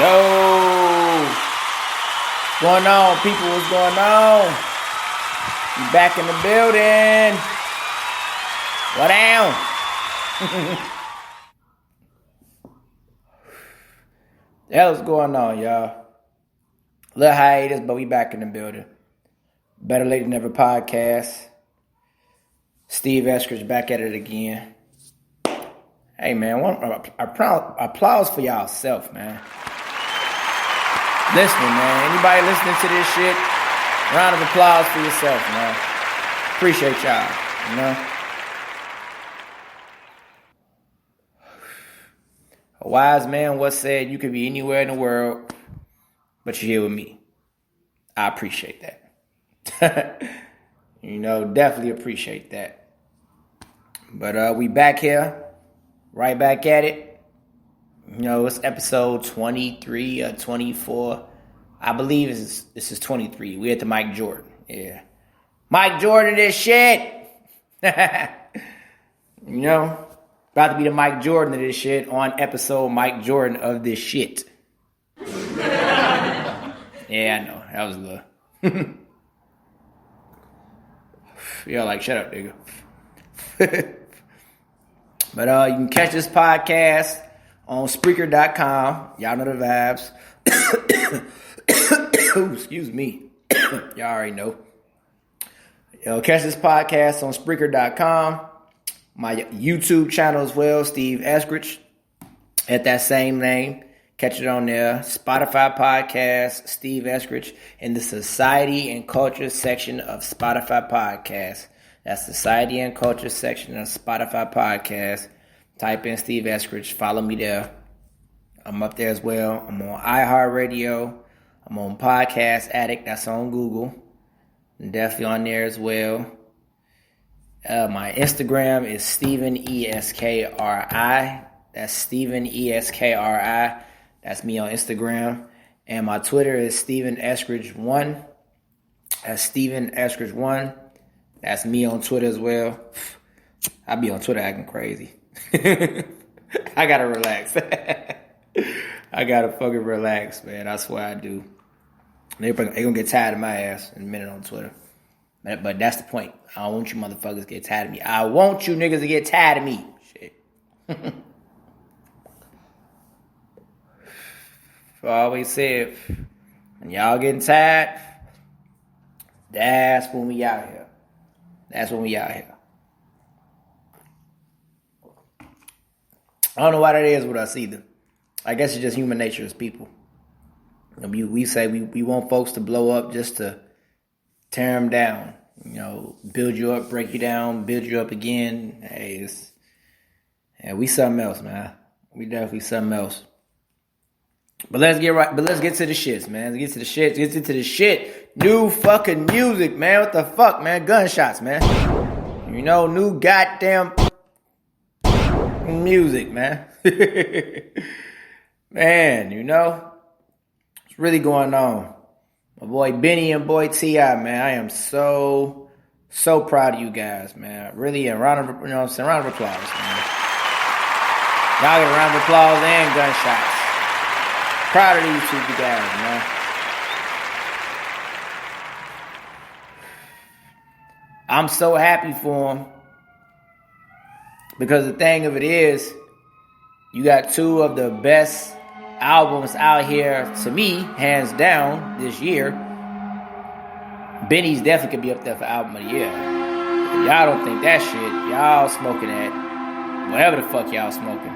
Yo, what's going on, people? What's going on? You back in the building? What down? The hell is going on, y'all? Little hiatus, but we back in the building. Better late than ever podcast. Steve Eskridge back at it again. Hey, man, applause for y'all self, man. Listening, man. Anybody listening to this shit, round of applause for yourself, man. Appreciate y'all, you know. A wise man once said, you could be anywhere in the world, but you're here with me. I appreciate that. You know, definitely appreciate that. But we back here, right back at it. You know, it's episode 23 or 24. I believe this is 23. We at the Mike Jordan. Yeah. Mike Jordan this shit. You know, about to be the Mike Jordan of this shit on episode Mike Jordan of this shit. Yeah, I know. That was a little. Yeah, like, shut up, nigga. But you can catch this podcast on Spreaker.com. Y'all know the vibes. Ooh, excuse me. Y'all already know. Catch this podcast on Spreaker.com. My YouTube channel as well, Steve Eskridge. At that same name. Catch it on there. Spotify podcast, Steve Eskridge. In the Society and Culture section of Spotify podcast. That's Society and Culture section of Spotify podcast. Type in Steve Eskridge. Follow me there. I'm up there as well. I'm on iHeartRadio. I'm on Podcast Addict. That's on Google. I'm definitely on there as well. My Instagram is Stephen ESKRI. That's Stephen ESKRI. That's me on Instagram. And my Twitter is Stephen Eskridge1. That's Stephen Eskridge1. That's me on Twitter as well. I be on Twitter acting crazy. I gotta relax. I gotta fucking relax, man. I swear I do. They gonna get tired of my ass in a minute on Twitter. But that's the point. I don't want you motherfuckers to get tired of me. I want you niggas to get tired of me. Shit. So I always said, when y'all getting tired, that's when we out here. That's when we out here. I don't know why that is with us either. I guess it's just human nature as people. We say we want folks to blow up just to tear them down. You know, build you up, break you down, build you up again. Hey, we something else, man. We definitely something else. But let's get to the shits, man. Let's get to the shit. Get into the shit. New fucking music, man. What the fuck, man? Gunshots, man. You know, new goddamn music, man. Man, you know, it's really going on. My boy Benny and boy T.I., man, I am so proud of you guys, man. Really, a round of applause, man. Y'all get a round of applause and gunshots. Proud of these two guys, man. I'm so happy for them. Because the thing of it is, you got two of the best albums out here, to me, hands down, this year. Benny's definitely could be up there for album of the year. If y'all don't think that shit, y'all smoking at whatever the fuck y'all smoking.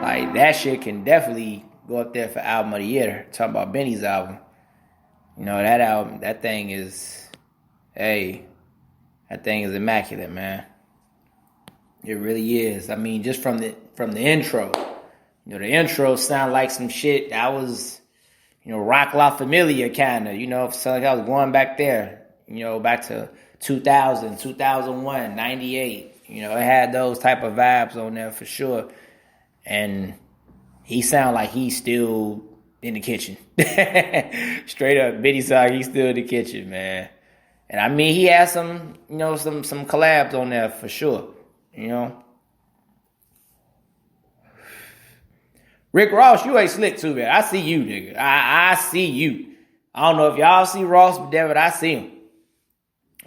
Like, that shit can definitely go up there for album of the year. Talking about Benny's album. You know, that album, that thing is immaculate, man. It really is. I mean, just from the intro. You know, the intro sound like some shit that was, you know, Rock La Familia kind of, you know, so like I was going back there, you know, back to 2000, 2001, 98. You know, it had those type of vibes on there for sure. And he sound like he's still in the kitchen. Straight up, Benny sound like he's still in the kitchen, man. And I mean, he has some, you know, some collabs on there for sure, you know. Rick Ross, you ain't slick too, man. I see you, nigga. I see you. I don't know if y'all see Ross, but I see him.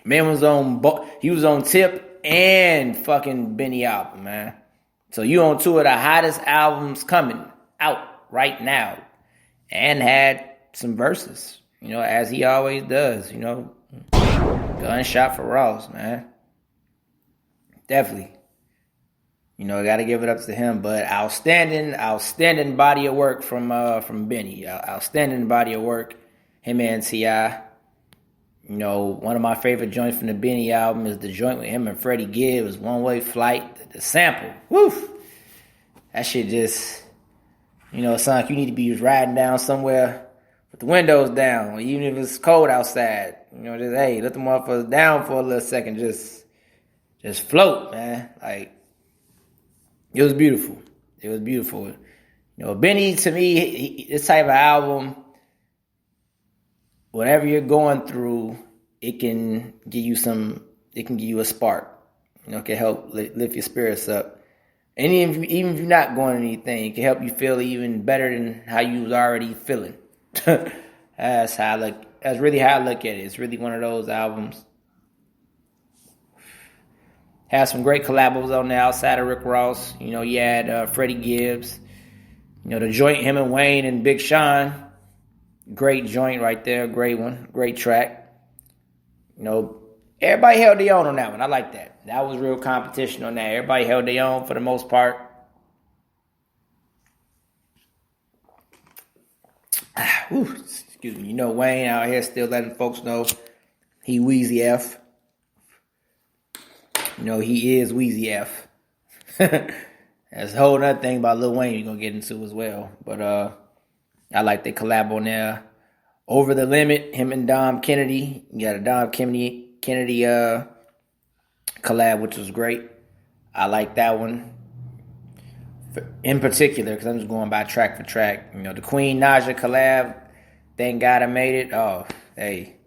Man was on Tip and fucking Benny album, man. So you on two of the hottest albums coming out right now, and had some verses, as he always does, Gunshot for Ross, man. Definitely. I got to give it up to him. But outstanding body of work from Benny. Outstanding body of work. Him and T.I. One of my favorite joints from the Benny album is the joint with him and Freddie Gibbs, One Way Flight, the sample. Woof! That shit just, it's like you need to be riding down somewhere with the windows down, or even if it's cold outside. Just, hey, let the motherfuckers down for a little second. Just float, man. Like, it was beautiful. It was beautiful. Benny, to me, this type of album, whatever you're going through, it can give you a spark. It can help lift your spirits up. And even if you're not going to anything, it can help you feel even better than how you was already feeling. That's really how I look at it. It's really one of those albums. Has some great collabos on there outside of Rick Ross. You had Freddie Gibbs. The joint, him and Wayne and Big Sean. Great joint right there. Great one. Great track. Everybody held their own on that one. I like that. That was real competition on that. Everybody held their own for the most part. Excuse me. Wayne out here still letting folks know he Wheezy F. He is Wheezy F. That's a whole other thing about Lil Wayne you're going to get into as well. But I like the collab on there. Over the Limit, him and Dom Kennedy. You got a Dom Kennedy collab, which was great. I like that one in particular because I'm just going by track for track. The Queen Naja collab, thank God I made it. Oh, hey.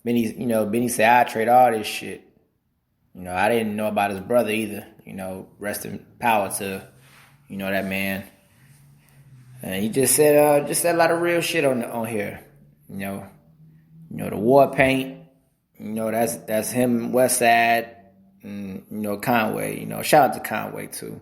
Benny said, I trade all this shit. I didn't know about his brother either. Rest in power to, that man. And he just said a lot of real shit on here. The war paint. That's him, Westside, and Conway. Shout out to Conway too.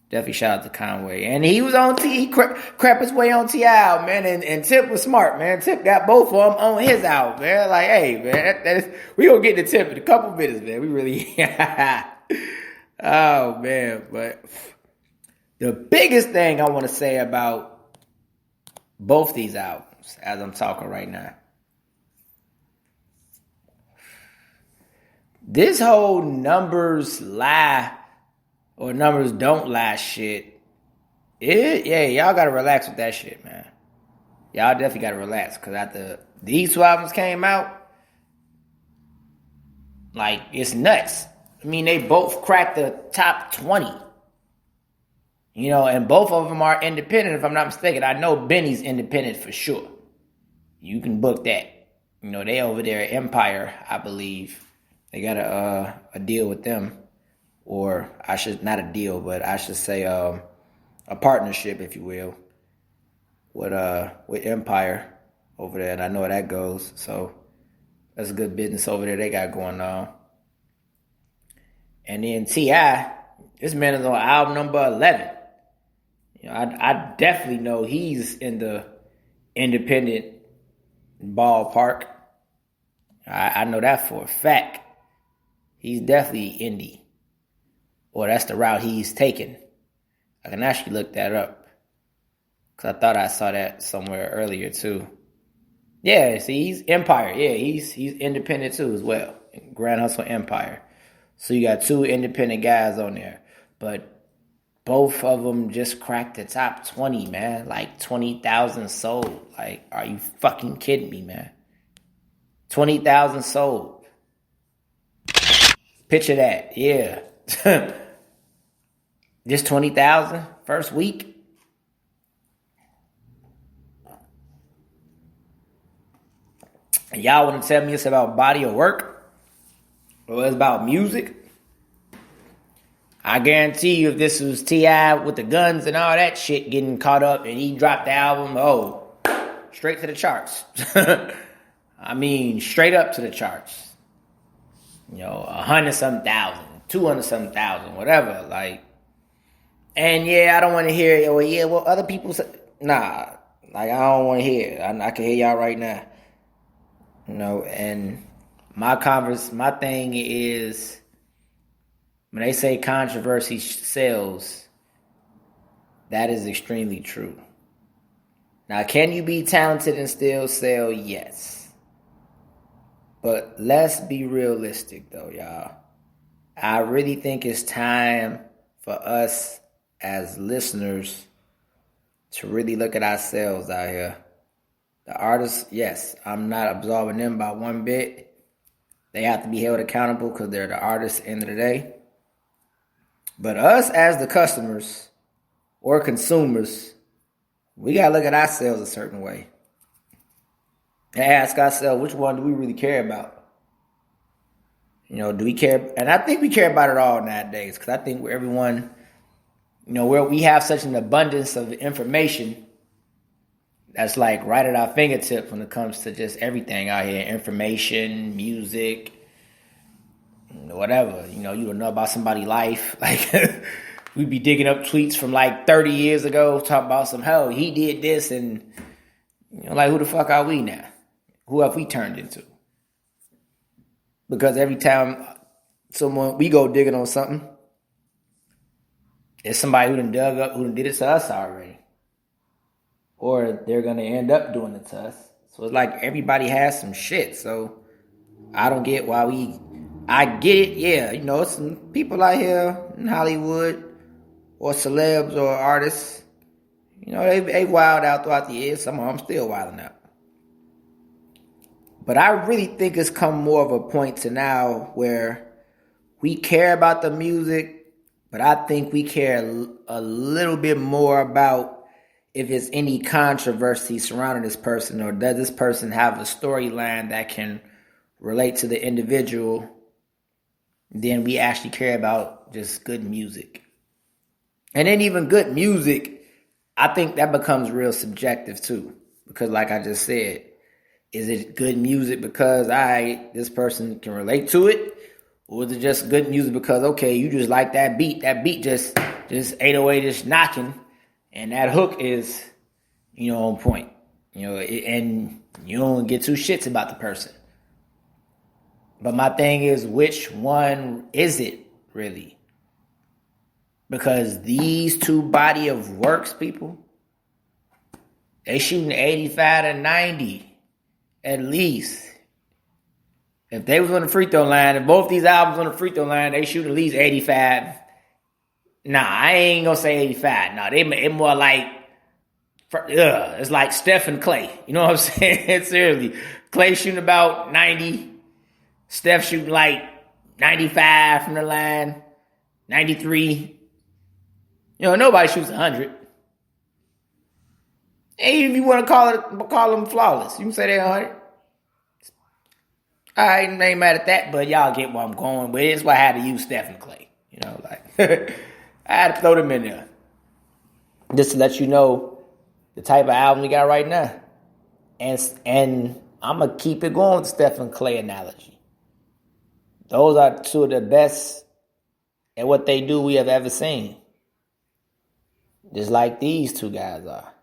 Definitely shout out to Conway. And he was on he crap his way on T.I., man. And Tip was smart, man. Tip got both of them on his album, man. Like, hey, man, we gonna get to Tip in a couple minutes, man. We really, oh man. But the biggest thing I want to say about both these albums, as I'm talking right now, this whole numbers lie or numbers don't lie shit, y'all gotta relax with that shit, man. Y'all definitely gotta relax, because after these two albums came out, like, it's nuts. I mean, they both cracked the top 20. And both of them are independent, if I'm not mistaken. I know Benny's independent for sure. You can book that. They over there at Empire, I believe. They got a deal with them, or not a deal, but I should say a partnership, if you will, with Empire over there, and I know where that goes. So that's a good business over there they got going on. And then T.I., this man is on album number 11. I definitely know he's in the independent ballpark. I know that for a fact. He's definitely indie. Or that's the route he's taken. I can actually look that up, because I thought I saw that somewhere earlier too. Yeah, see, he's Empire. Yeah, he's independent too as well. Grand Hustle Empire. So you got two independent guys on there. But both of them just cracked the top 20, man. Like 20,000 sold. Like, are you fucking kidding me, man? 20,000 sold. Picture that, yeah. Just 20,000 first week. And y'all want to tell me it's about body of work? Or it's about music? I guarantee you, if this was T.I. with the guns and all that shit getting caught up and he dropped the album, straight to the charts. I mean, straight up to the charts. 100-something thousand, 200-something thousand, whatever. Like, and yeah, I don't want to hear, other people say, nah, like, I don't want to hear it. I can hear y'all right now. And my thing is, when they say controversy sells, that is extremely true. Now, can you be talented and still sell? Yes. But let's be realistic, though, y'all. I really think it's time for us as listeners to really look at ourselves out here. The artists, yes, I'm not absolving them by one bit. They have to be held accountable because they're the artists at the end of the day. But us as the customers or consumers, we got to look at ourselves a certain way. And ask ourselves, which one do we really care about? Do we care? And I think we care about it all nowadays, because I think everyone, where we have such an abundance of information that's like right at our fingertips when it comes to just everything out here. Information, music, whatever. You don't know about somebody's life. Like, we'd be digging up tweets from like 30 years ago, talking about hell, he did this, and like, who the fuck are we now? Who have we turned into? Because every time we go digging on something, it's somebody who done did it to us already. Or they're going to end up doing it to us. So it's like everybody has some shit. So I don't get why I get it, yeah. It's some people out here in Hollywood or celebs or artists. They wild out throughout the years. Some of them still wilding out. But I really think it's come more of a point to now where we care about the music, but I think we care a little bit more about if there's any controversy surrounding this person, or does this person have a storyline that can relate to the individual, then we actually care about just good music. And then even good music, I think that becomes real subjective too. Because like I just said, is it good music because this person can relate to it? Or is it just good music because, okay, you just like that beat. That beat just 808 is knocking. And that hook is, on point. And you don't get two shits about the person. But my thing is, which one is it really? Because these two body of works, people, they shooting 85 to 90 at least. If they was on the free throw line, if both these albums on the free throw line, they shoot at least 85. Nah, I ain't gonna say 85. Nah, they more like, it's like Steph and Clay. You know what I'm saying? Seriously. Clay shooting about 90. Steph shooting like 95 from the line. 93. Nobody shoots 100. And even if you want to call them flawless, you can say they're 100. I ain't mad at that, but y'all get where I'm going with. It's why I had to use Steph and Clay. I had to throw them in there. Just to let you know the type of album we got right now. And I'm going to keep it going with the Steph and Clay analogy. Those are two of the best at what they do we have ever seen. Just like these two guys are.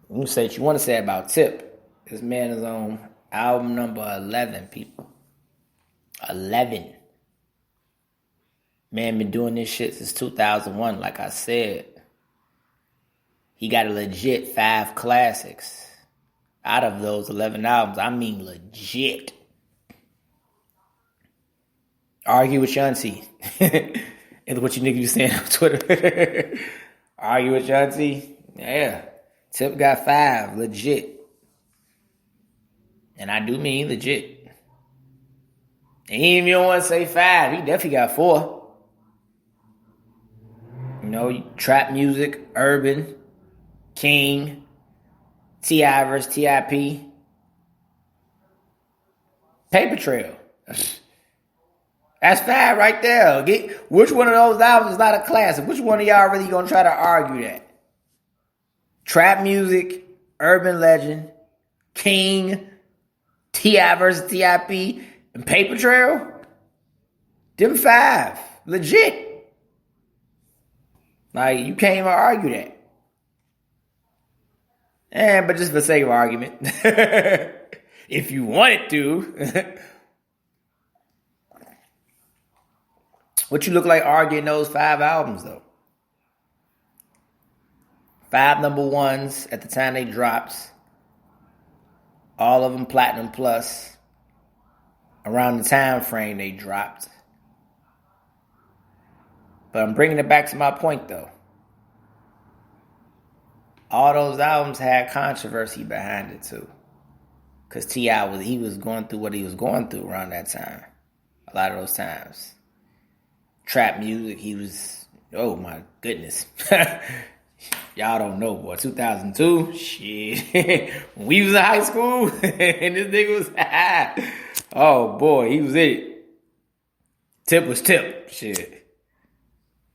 You say what you want to say about Tip. This man is on album number 11, people. 11. Man been doing this shit since 2001, like I said. He got a legit 5 classics. Out of those 11 albums, I mean legit. Argue with your auntie. Is what you niggas be saying on Twitter. Argue with your auntie? Yeah. Tip got 5, legit. And I do mean legit. And even if you don't want to say 5, he definitely got 4. Trap music, urban, King, T.I. versus T.I.P. Paper Trail. That's 5 right there. Which one of those albums is not a classic? Which one of y'all really gonna try to argue that? Trap Music, Urban Legend, King, T.I. versus T.I.P., and Paper Trail? Them 5. Legit. Like, you can't even argue that. But just for the sake of argument. If you wanted to. What you look like arguing those 5 albums, though? 5 number ones at the time they dropped. All of them platinum plus. Around the time frame they dropped. But I'm bringing it back to my point, though. All those albums had controversy behind it, too. Because T.I. was going through what he was going through around that time. A lot of those times. Trap music, he was, oh my goodness. Y'all don't know, boy. 2002, shit. When we was in high school, and this nigga was, oh boy, he was in it. Tip was Tip, shit.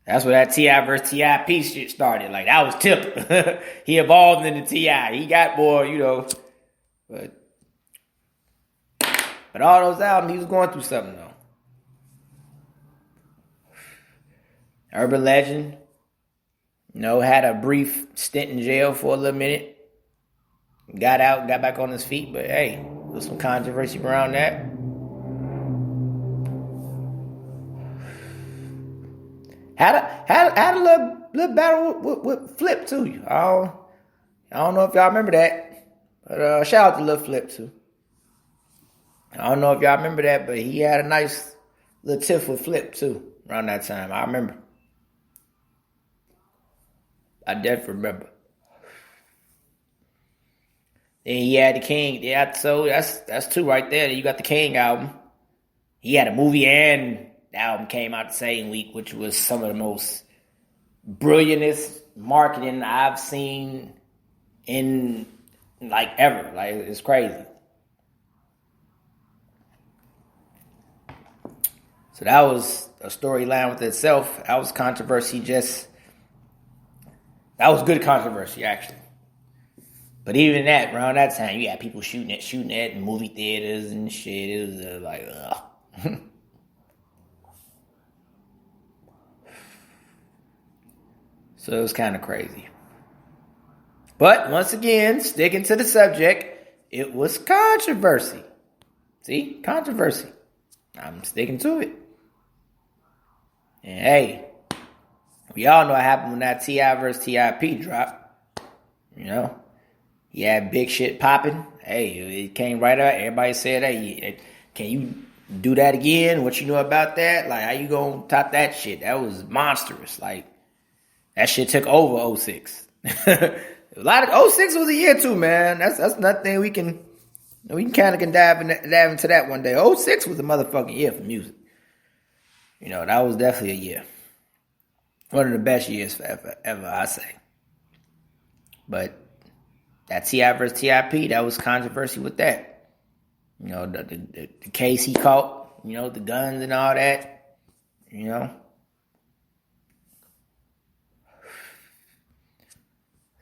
That's where that T.I. versus T.I.P. shit started. Like, that was Tip. He evolved into T.I. He got more, but all those albums, he was going through something, though. Urban Legend, had a brief stint in jail for a little minute. Got out, got back on his feet, but hey, there was some controversy around that. Had a little battle with Flip too. I don't know if y'all remember that, but shout out to Lil Flip too. I don't know if y'all remember that, but he had a nice little tiff with Flip too around that time. I remember. I definitely remember. Then he had the King. Yeah, so that's 2 right there. You got the King album. He had a movie and the album came out the same week, which was some of the most brilliantest marketing I've seen in like ever. Like, it's crazy. So that was a storyline with itself. That was controversy. That was good controversy, actually. But even that, around that time, you had people shooting at in movie theaters and shit. It was like, ugh. So it was kind of crazy. But once again, sticking to the subject, it was controversy. See? Controversy. I'm sticking to it. And hey, we all know what happened when that T.I. versus T.I.P. dropped. He had big shit popping. Hey, it came right out. Everybody said, hey, can you do that again? What you know about that? Like, how you gonna top that shit? That was monstrous. Like, that shit took over 06. A lot of 06 was a year too, man. That's nothing we can kind of dive into that one day. 06 was a motherfucking year for music. That was definitely a year. One of the best years ever, I say. But that T.I. versus T.I.P., that was controversy with that. The case he caught, the guns and all that,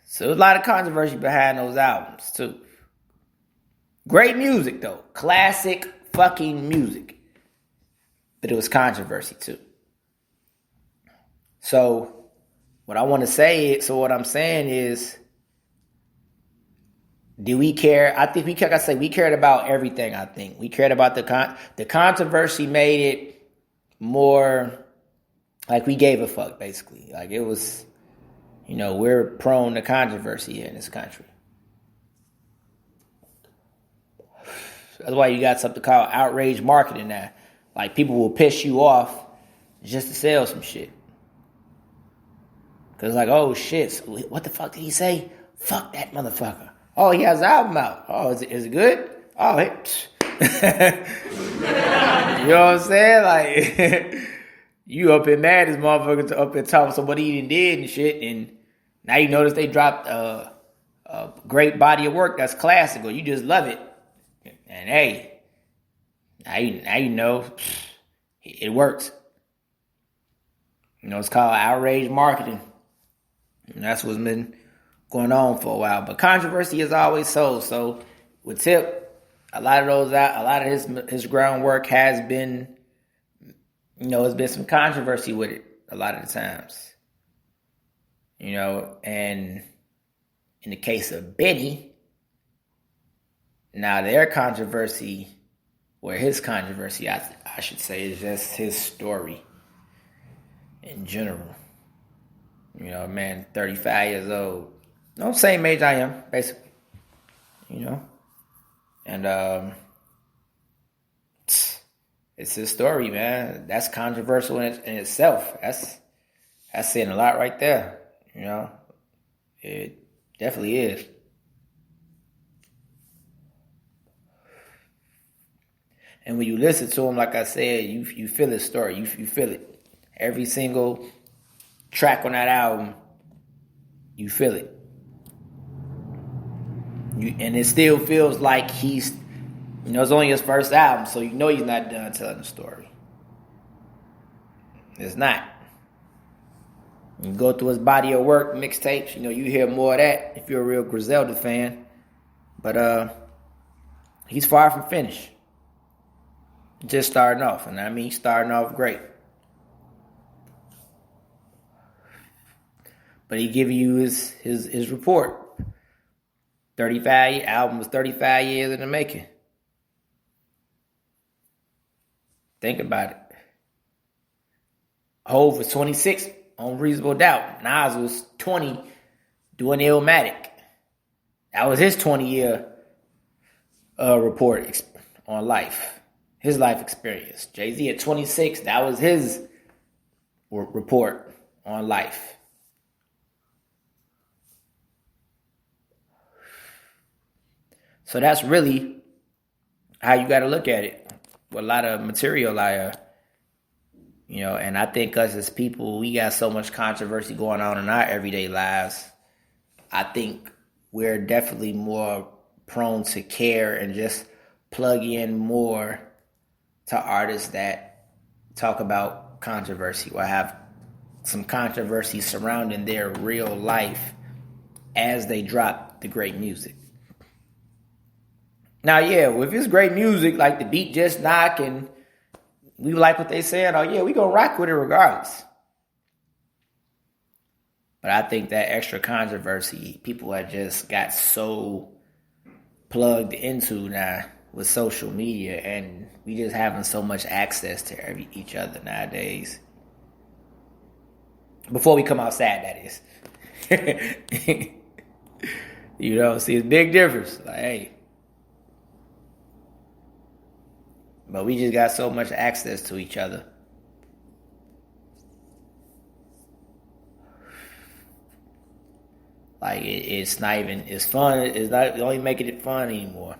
So a lot of controversy behind those albums, too. Great music, though. Classic fucking music. But it was controversy, too. So, what I'm saying is, do we care? I think we cared about everything, I think. We cared about the controversy made it more like we gave a fuck, basically. Like, it was, we're prone to controversy here in this country. That's why you got something called outrage marketing now. Like, people will piss you off just to sell some shit. Because like, oh shit, so what the fuck did he say? Fuck that motherfucker. Oh, he has an album out. Oh, is it good? Oh, you know what I'm saying? Like, you up in mad as motherfucker up and talking about what he did and shit, and now you notice they dropped a great body of work that's classical. You just love it. And hey, now you know It works. It's called outrage marketing. And that's what's been going on for a while. But controversy is always sold. So with Tip, a lot of his groundwork has been, there's been some controversy with it a lot of the times. And in the case of Benny, now their controversy, or his controversy, I should say, is just his story in general. Man, 35 years old. No, same age I am, basically. And it's his story, man. That's controversial in itself. That's saying a lot right there. It definitely is. And when you listen to him, like I said, you feel his story. You feel it. Every single track on that album, you feel it. And it still feels like he's, it's only his first album, so he's not done telling the story. It's not. You go through his body of work, mixtapes, you hear more of that if you're a real Griselda fan. But he's far from finished. Just starting off, and I mean starting off great. But he give you his report. 35 album was 35 years in the making. Think about it. Hov was 26 on Reasonable Doubt. Nas was 20 doing Illmatic. That was his 20-year report on life. His life experience. Jay-Z at 26, that was his report on life. So that's really how you got to look at it. With a lot of material out here. And I think us as people, we got so much controversy going on in our everyday lives. I think we're definitely more prone to care and just plug in more to artists that talk about controversy or have some controversy surrounding their real life as they drop the great music. Now, yeah, if it's great music, like the beat just knock and we like what they saying, oh yeah, we gonna rock with it regardless. But I think that extra controversy, people have just got so plugged into now with social media, and we just having so much access to each other nowadays. Before we come outside, that is. See, it's a big difference. Like, hey. But we just got so much access to each other. Like, it's not even, it's fun. It's not only making it fun anymore.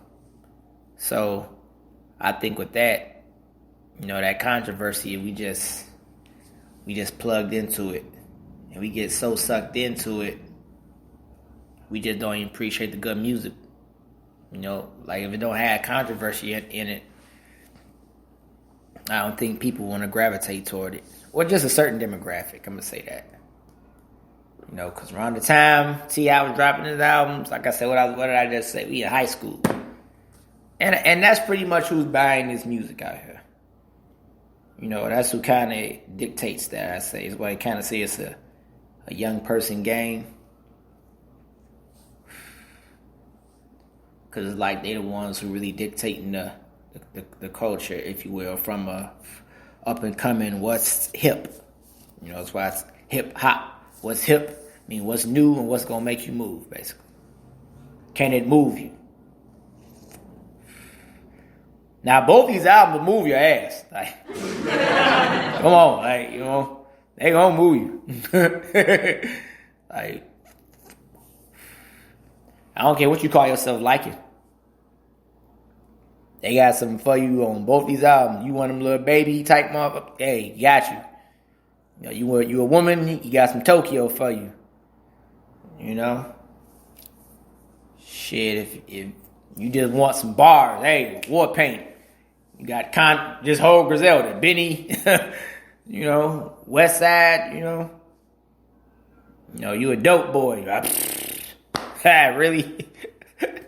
So, I think with that, that controversy, we just plugged into it. And we get so sucked into it, we just don't even appreciate the good music. Like if it don't have controversy in it, I don't think people want to gravitate toward it. Or just a certain demographic, I'm going to say that. Because around the time T.I. was dropping his albums, like I said, what did I just say? We in high school. And that's pretty much who's buying this music out here. That's who kind of dictates that, I say. It's why I kind of say it's a young person game. Because it's like they the ones who really dictating the culture, if you will, from a up and coming what's hip. That's why it's hip hop. What's hip? I mean, what's new and what's gonna make you move, basically. Can it move you? Now, both these albums will move your ass. Like, come on, like, they gonna move you. Like, I don't care what you call yourself liking. They got something for you on both these albums. You want them little baby type motherfucker? Hey, got you. You a woman, you got some Tokyo for you. Shit, if you just want some bars, hey, war paint. You got just whole Griselda, Benny, West Side, you a dope boy. Really?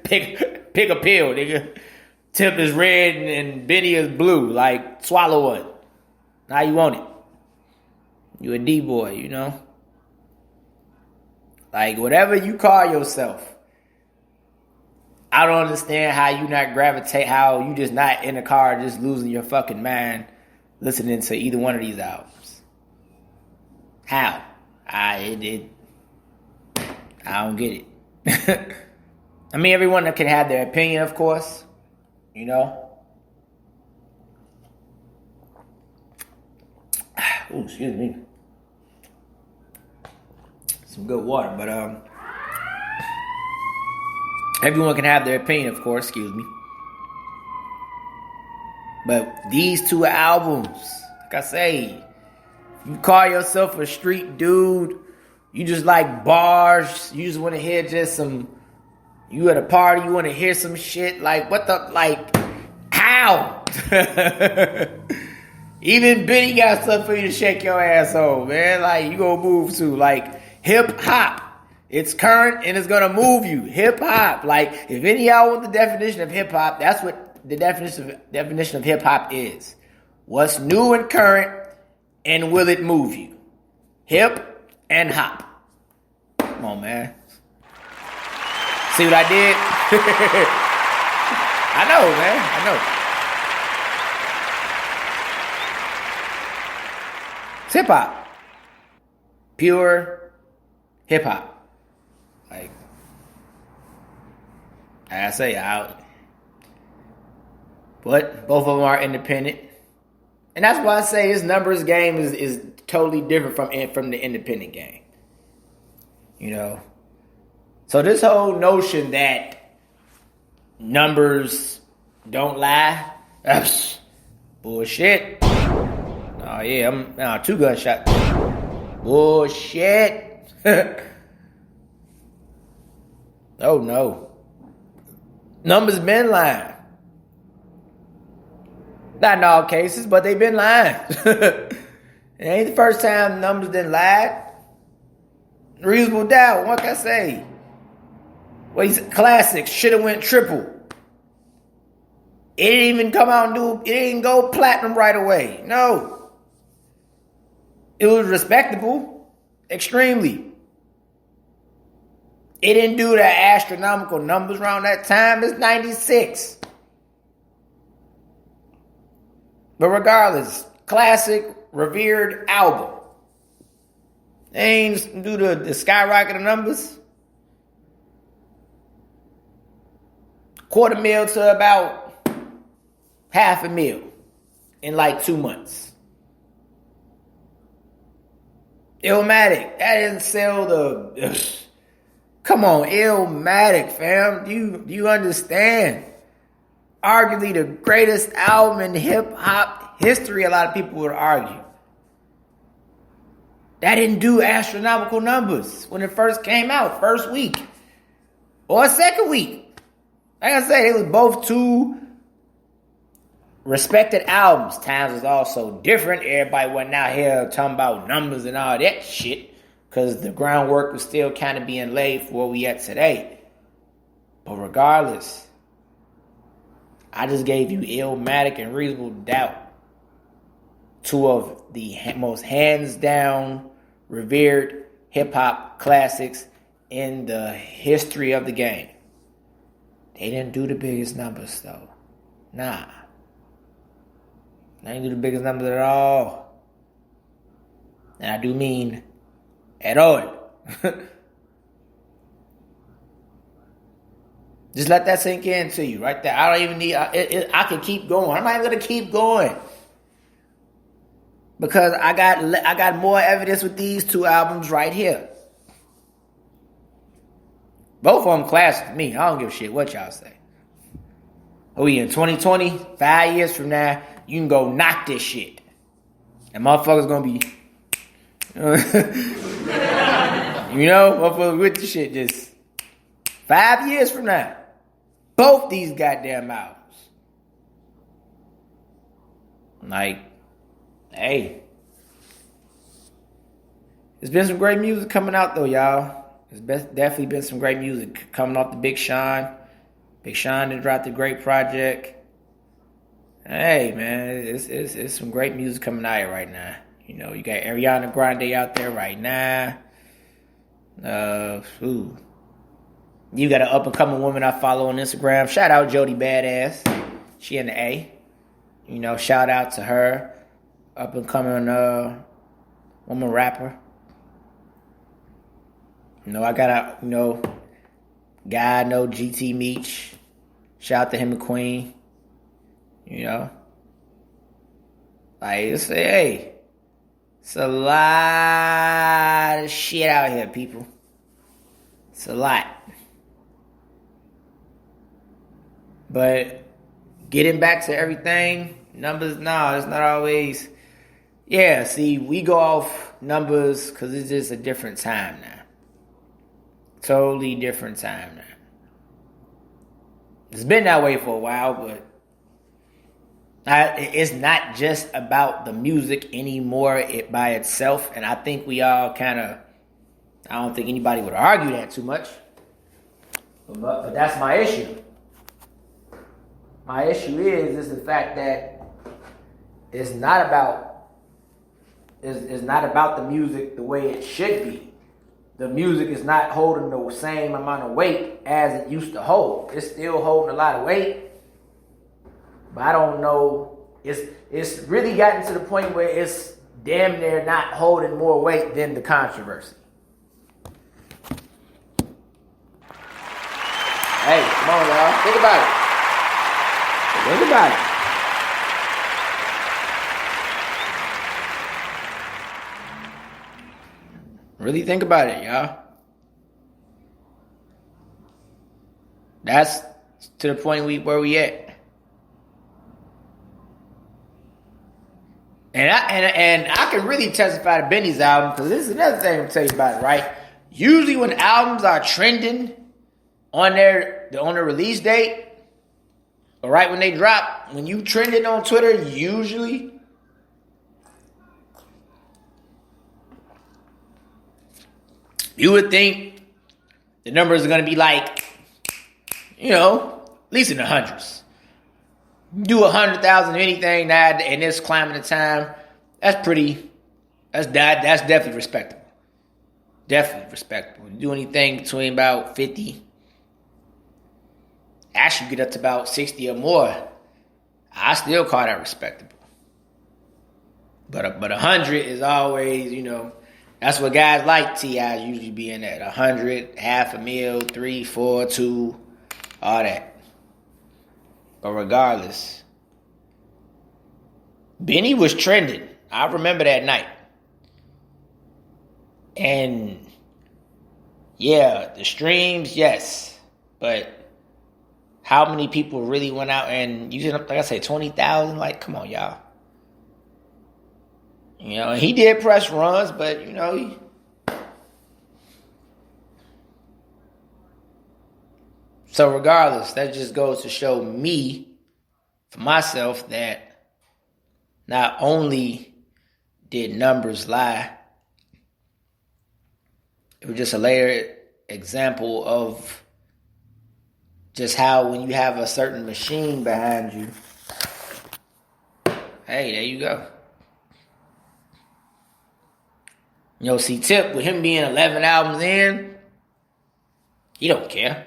pick a pill, nigga. Tip is red and Benny is blue. Like, swallow one. How you want it? You a D-boy, Like, whatever you call yourself, I don't understand how you not gravitate, how you just not in the car just losing your fucking mind listening to either one of these albums. How? I don't get it. I mean, everyone can have their opinion, of course, Ooh, excuse me. Some good water, but everyone can have their opinion, of course, excuse me. But these two albums, like I say, you call yourself a street dude, you just like bars, you just want to hear just some, you at a party, you want to hear some shit, like what the, like, how? Even Benny got stuff for you to shake your asshole, man. Like, you gonna move to, like, hip-hop. It's current and it's gonna move you. Hip-hop. Like, if any of y'all want the definition of hip-hop, that's what the definition of hip-hop is. What's new and current, and will it move you? Hip and hop. Come on, man. See what I did? I know, man. I know. It's hip-hop. Pure hip-hop. Like I say, but both of them are independent. And that's why I say his numbers game is totally different from the independent game. So this whole notion that numbers don't lie, that's bullshit. Oh yeah, I'm 2 gunshots. Bullshit. Oh no. Numbers been lying. Not in all cases, but they've been lying. It ain't the first time numbers done lied. Reasonable doubt, what can I say? Well, he's classics, shoulda went triple. It didn't even come out and it didn't go platinum right away. No. It was respectable, extremely. It didn't do the astronomical numbers around that time. It's 96. But regardless, classic, revered album. They ain't do the skyrocket of numbers. $250,000 to about $500,000 in like 2 months. Illmatic, that didn't sell the... Come on, Illmatic, fam. Do you understand? Arguably the greatest album in hip-hop history, a lot of people would argue. That didn't do astronomical numbers when it first came out, first week. Or second week. Like I said, it was both two respected albums. Times was also different. Everybody wasn't out here talking about numbers and all that shit, because the groundwork was still kind of being laid for where we at today. But regardless, I just gave you Illmatic and Reasonable Doubt. 2 of the most hands-down, revered hip-hop classics in the history of the game. They didn't do the biggest numbers, though. Nah. They didn't do the biggest numbers at all. And I do mean at all. Just let that sink into you right there. I don't even need... I can keep going. I'm not even going to keep going. Because I got more evidence with these 2 albums right here. Both of them classic to me. I don't give a shit what y'all say. Oh, we in 2020, 5 years from now, you can go knock this shit. And motherfuckers gonna be... motherfuckers with the shit just... 5 years from now. Both these goddamn albums. Like, hey, there's been some great music coming out though, y'all. Definitely been some great music coming off the Big Sean. Big Sean done dropped a great project. Hey man, it's some great music coming out here right now. You know, you got Ariana Grande out there right now. You got an up and coming woman I follow on Instagram. Shout out Jody Badass. She in the A. You know, shout out to her. Up and coming woman rapper. You know, I got a guy I know, GT Meech. Shout out to him and Queen. You know, like it's a lot of shit out here, people. It's a lot. But getting back to everything, numbers, no, it's not always. Yeah, see, we go off numbers because it's just a different time now. Totally different time now. It's been that way for a while, but it's not just about the music anymore by itself. And I think we all I don't think anybody would argue that too much. But that's my issue. My issue is the fact that it's not about the music the way it should be. The music is not holding the same amount of weight as it used to hold. It's still holding a lot of weight. But I don't know. It's really gotten to the point where it's damn near not holding more weight than the controversy. Hey, come on, y'all. Think about it. Think about it. Really think about it, y'all. That's to the point where we at. And I can really testify to Benny's album, because this is another thing I'll tell you about it, right? Usually when albums are trending on their release date, or right when they drop, when you trending on Twitter, usually you would think the numbers are going to be like, at least in the hundreds. Do 100,000 of anything now in this climate of time, that's definitely respectable. Definitely respectable. Do anything between about 50, actually get up to about 60 or more, I still call that respectable. But 100 is always, that's what guys like T.I. usually be in at. 100, $500,000, 3, 4, 2, all that. But regardless, Benny was trending. I remember that night. And yeah, the streams, yes. But how many people really went out and using, like I say, 20,000? Like, come on, y'all. He did press runs, but So regardless, that just goes to show me, for myself, that not only did numbers lie, it was just a layered example of just how when you have a certain machine behind you, hey, there you go. See, Tip, with him being 11 albums in, he don't care.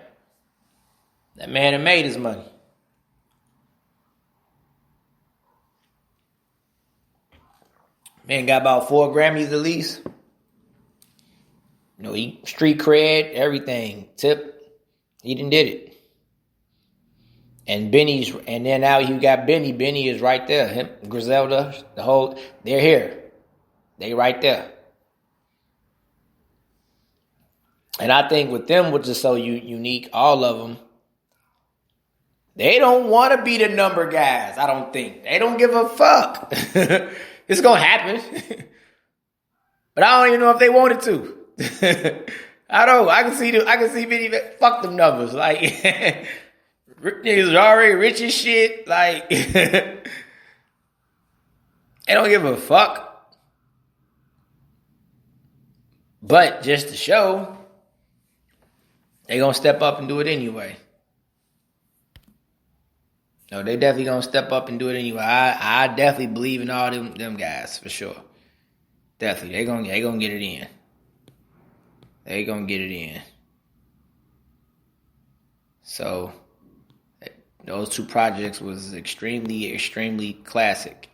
That man had made his money. Man got about 4 Grammys at least. He street cred, everything. Tip, he done did it. And then now you got Benny. Benny is right there. Him, Griselda, they're here. They right there. And I think with them, which is so unique, all of them, they don't want to be the number guys, I don't think. They don't give a fuck. It's going to happen. But I don't even know if they wanted to. I don't. I can see Benny, fuck them numbers. Like, niggas are already rich as shit. Like, They don't give a fuck. But just to show, they gonna step up and do it anyway. No, they definitely gonna step up and do it anyway. I definitely believe in all them guys for sure. Definitely, they gonna get it in. They gonna get it in. So those two projects was extremely, extremely classic.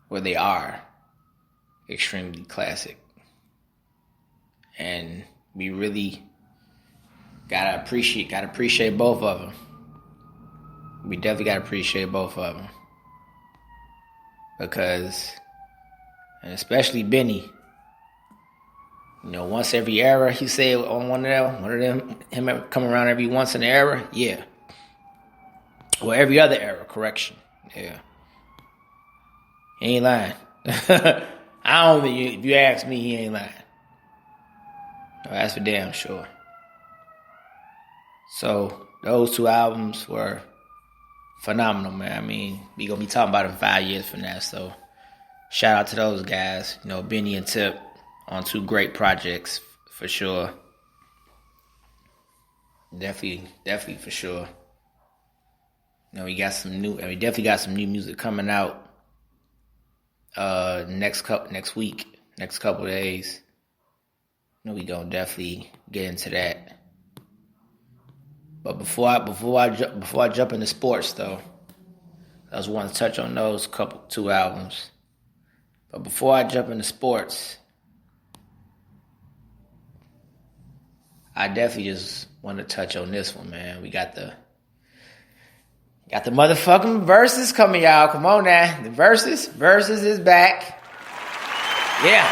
Well, they are extremely classic, and we really gotta appreciate both of them. We definitely gotta appreciate both of them because, and especially Benny. You know, once every era, he said on one of them, him coming around every once in an era, yeah. Well, every other era, correction, yeah. He ain't lying. I don't think, if you ask me, he ain't lying. No, that's for damn sure. So, those two albums were phenomenal, man. I mean, we gonna be talking about it in 5 years from now, so shout out to those guys. You know, Benny and Tip on two great projects, for sure. Definitely for sure. You know, we definitely got some new music coming out next couple of days. You know, we gonna definitely get into that. But before I jump into sports though, I just want to touch on those two albums. But before I jump into sports, I definitely just want to touch on this one, man. We got the motherfucking Versus coming out. Come on now. The Versus is back. Yeah.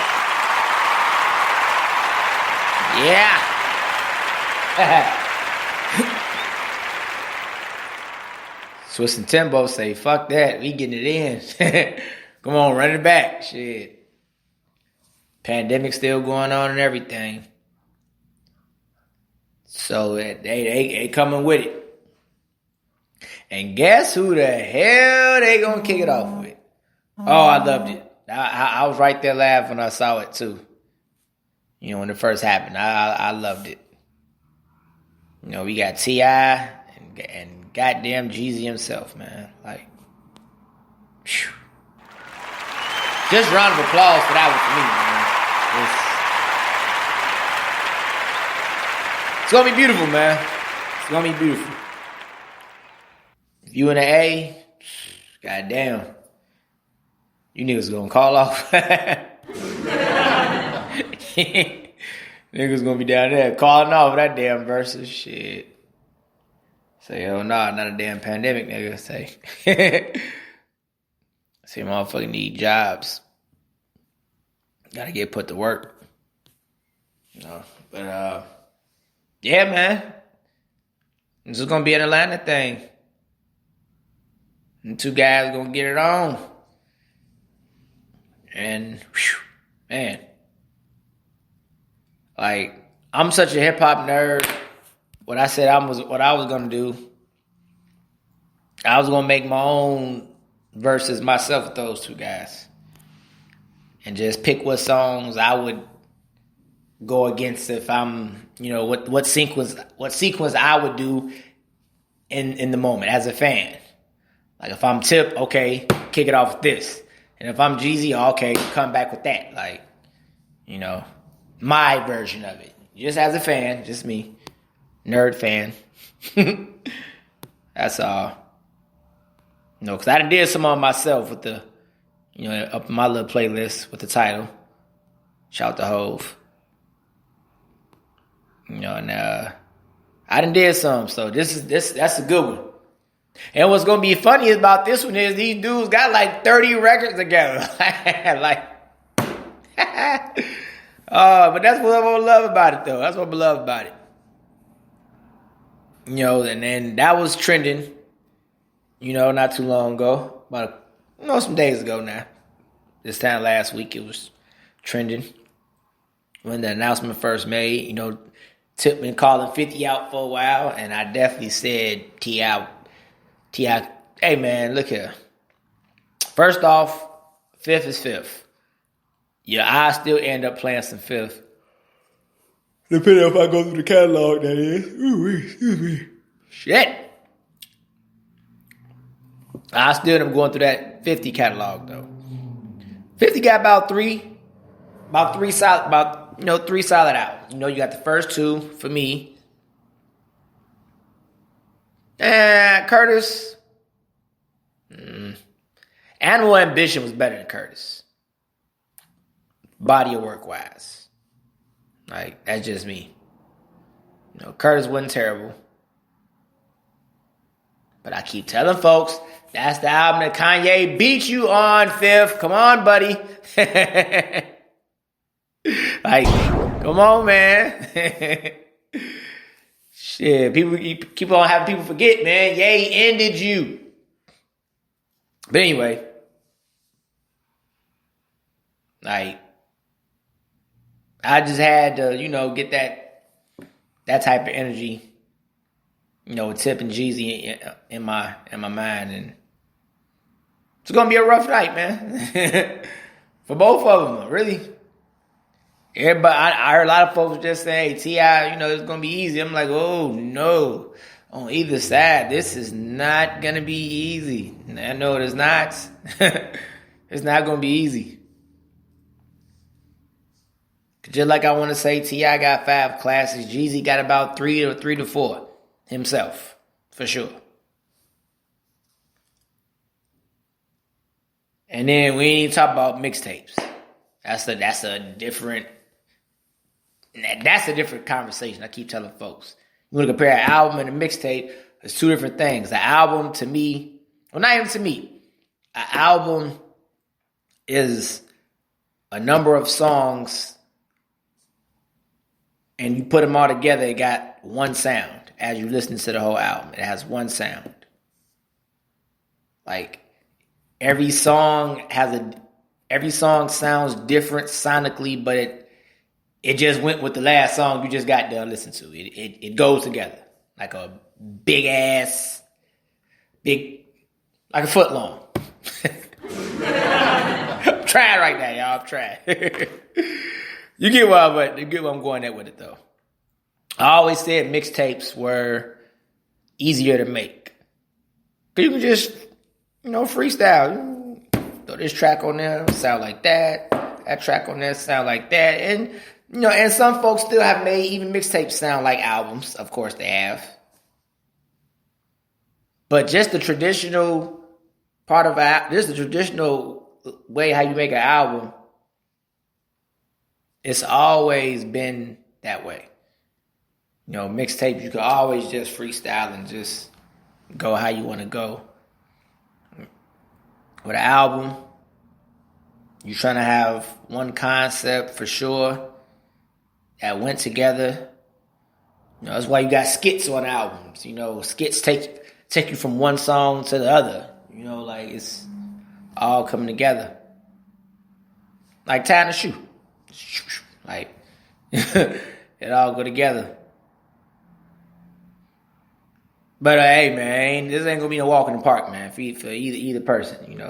Swiss and Timbo say, fuck that. We getting it in. Come on, run it back. Shit. Pandemic still going on and everything. So they coming with it. And guess who the hell they gonna kick it off with? Oh, I loved it. I was right there laughing when I saw it too. You know, when it first happened. I loved it. You know, we got T.I. and goddamn Jeezy himself, man. Like, whew. Just round of applause for that one for me, man. It's gonna be beautiful, man. It's gonna be beautiful. If you in the A, goddamn, you niggas gonna call off. Niggas gonna be down there calling off that damn Versus shit. Say, hell nah, not a damn pandemic, nigga. Say, motherfucker need jobs. Gotta get put to work. You know, but yeah, man. This is gonna be an Atlanta thing. And two guys gonna get it on. And whew, man. Like, I'm such a hip hop nerd. What I was gonna do, I was gonna make my own verses myself with those two guys. And just pick what songs I would go against if I'm, you know, what sequence I would do in the moment as a fan. Like if I'm Tip, okay, kick it off with this. And if I'm Jeezy, okay, come back with that. Like, you know, my version of it. Just as a fan, just me. Nerd fan. That's all. You know, because I did some on myself with the, you know, up in my little playlist with the title. Shout to Hove. You know, and I done did some, so that's a good one. And what's gonna be funny about this one is these dudes got like 30 records together. Like, but that's what I love about it, though. That's what I love about it. You know, and then that was trending, you know, not too long ago. About, you know, some days ago now. This time last week it was trending. When the announcement first made, you know, Tip been calling 50 out for a while, and I definitely said T.I., hey man, look here. First off, Fifth is Fifth. Yeah, I still end up playing some Fifth. Depending if I go through the catalog, that is. Ooh, excuse me. Shit. I still end up going through that 50 catalog, though. 50 got about three solid out. You got the first two for me. And Curtis. Animal Ambition was better than Curtis. Body of work wise. Like, that's just me. Curtis wasn't terrible. But I keep telling folks, that's the album that Kanye beat you on, Fifth. Come on, buddy. Like, come on, man. Shit, people keep on having people forget, man. Ye ended you. But anyway, like, I just had to, get that type of energy, with Tip and Jeezy in my mind, and it's gonna be a rough night, man, for both of them, really. Everybody, I heard a lot of folks just saying, "Hey, T.I., it's gonna be easy." I'm like, oh no, on either side, this is not gonna be easy. I know it is not. It's not gonna be easy. Just like I want to say, T.I. got 5 classics. Jeezy got about 3 to 4 himself, for sure. And then we ain't even talk about mixtapes. That's a different conversation. I keep telling folks. You want to compare an album and a mixtape, it's 2 different things. An album to me, well, not even to me. An album is a number of songs, and you put them all together, it got one sound. As you listen to the whole album, it has one sound. Like, every song sounds different sonically, but it just went with the last song you just got done listening to. It goes together like a like a foot long. I'm trying right now, y'all. I'm trying. You get where I'm going at with it, though. I always said mixtapes were easier to make. Because you can just, freestyle. Throw this track on there, sound like that. That track on there sound like that. And, and some folks still have made even mixtapes sound like albums. Of course they have. But just the traditional part of the traditional way how you make an album, it's always been that way. Mixtapes, you can always just freestyle and just go how you want to go. With an album, you're trying to have one concept for sure that went together. That's why you got skits on albums. Skits take you from one song to the other. Like, it's all coming together. Like tying a shoe. Like, it all go together. But hey, man, this ain't gonna be no walk in the park, man, for either person.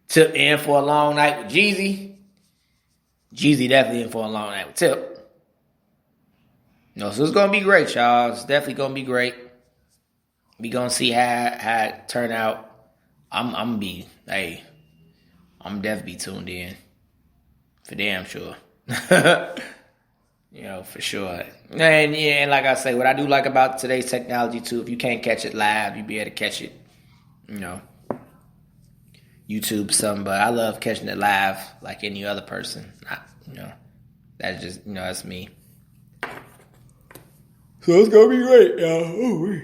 Tip in for a long night with Jeezy. Jeezy definitely in for a long night with Tip. So it's gonna be great, y'all. It's definitely gonna be great. We gonna see how it turn out. I'm definitely tuned in. For damn sure. For sure. And like I say, what I do like about today's technology too, if you can't catch it live, you'll be able to catch it, YouTube something, but I love catching it live like any other person. That's just, that's me. So it's gonna be great, y'all.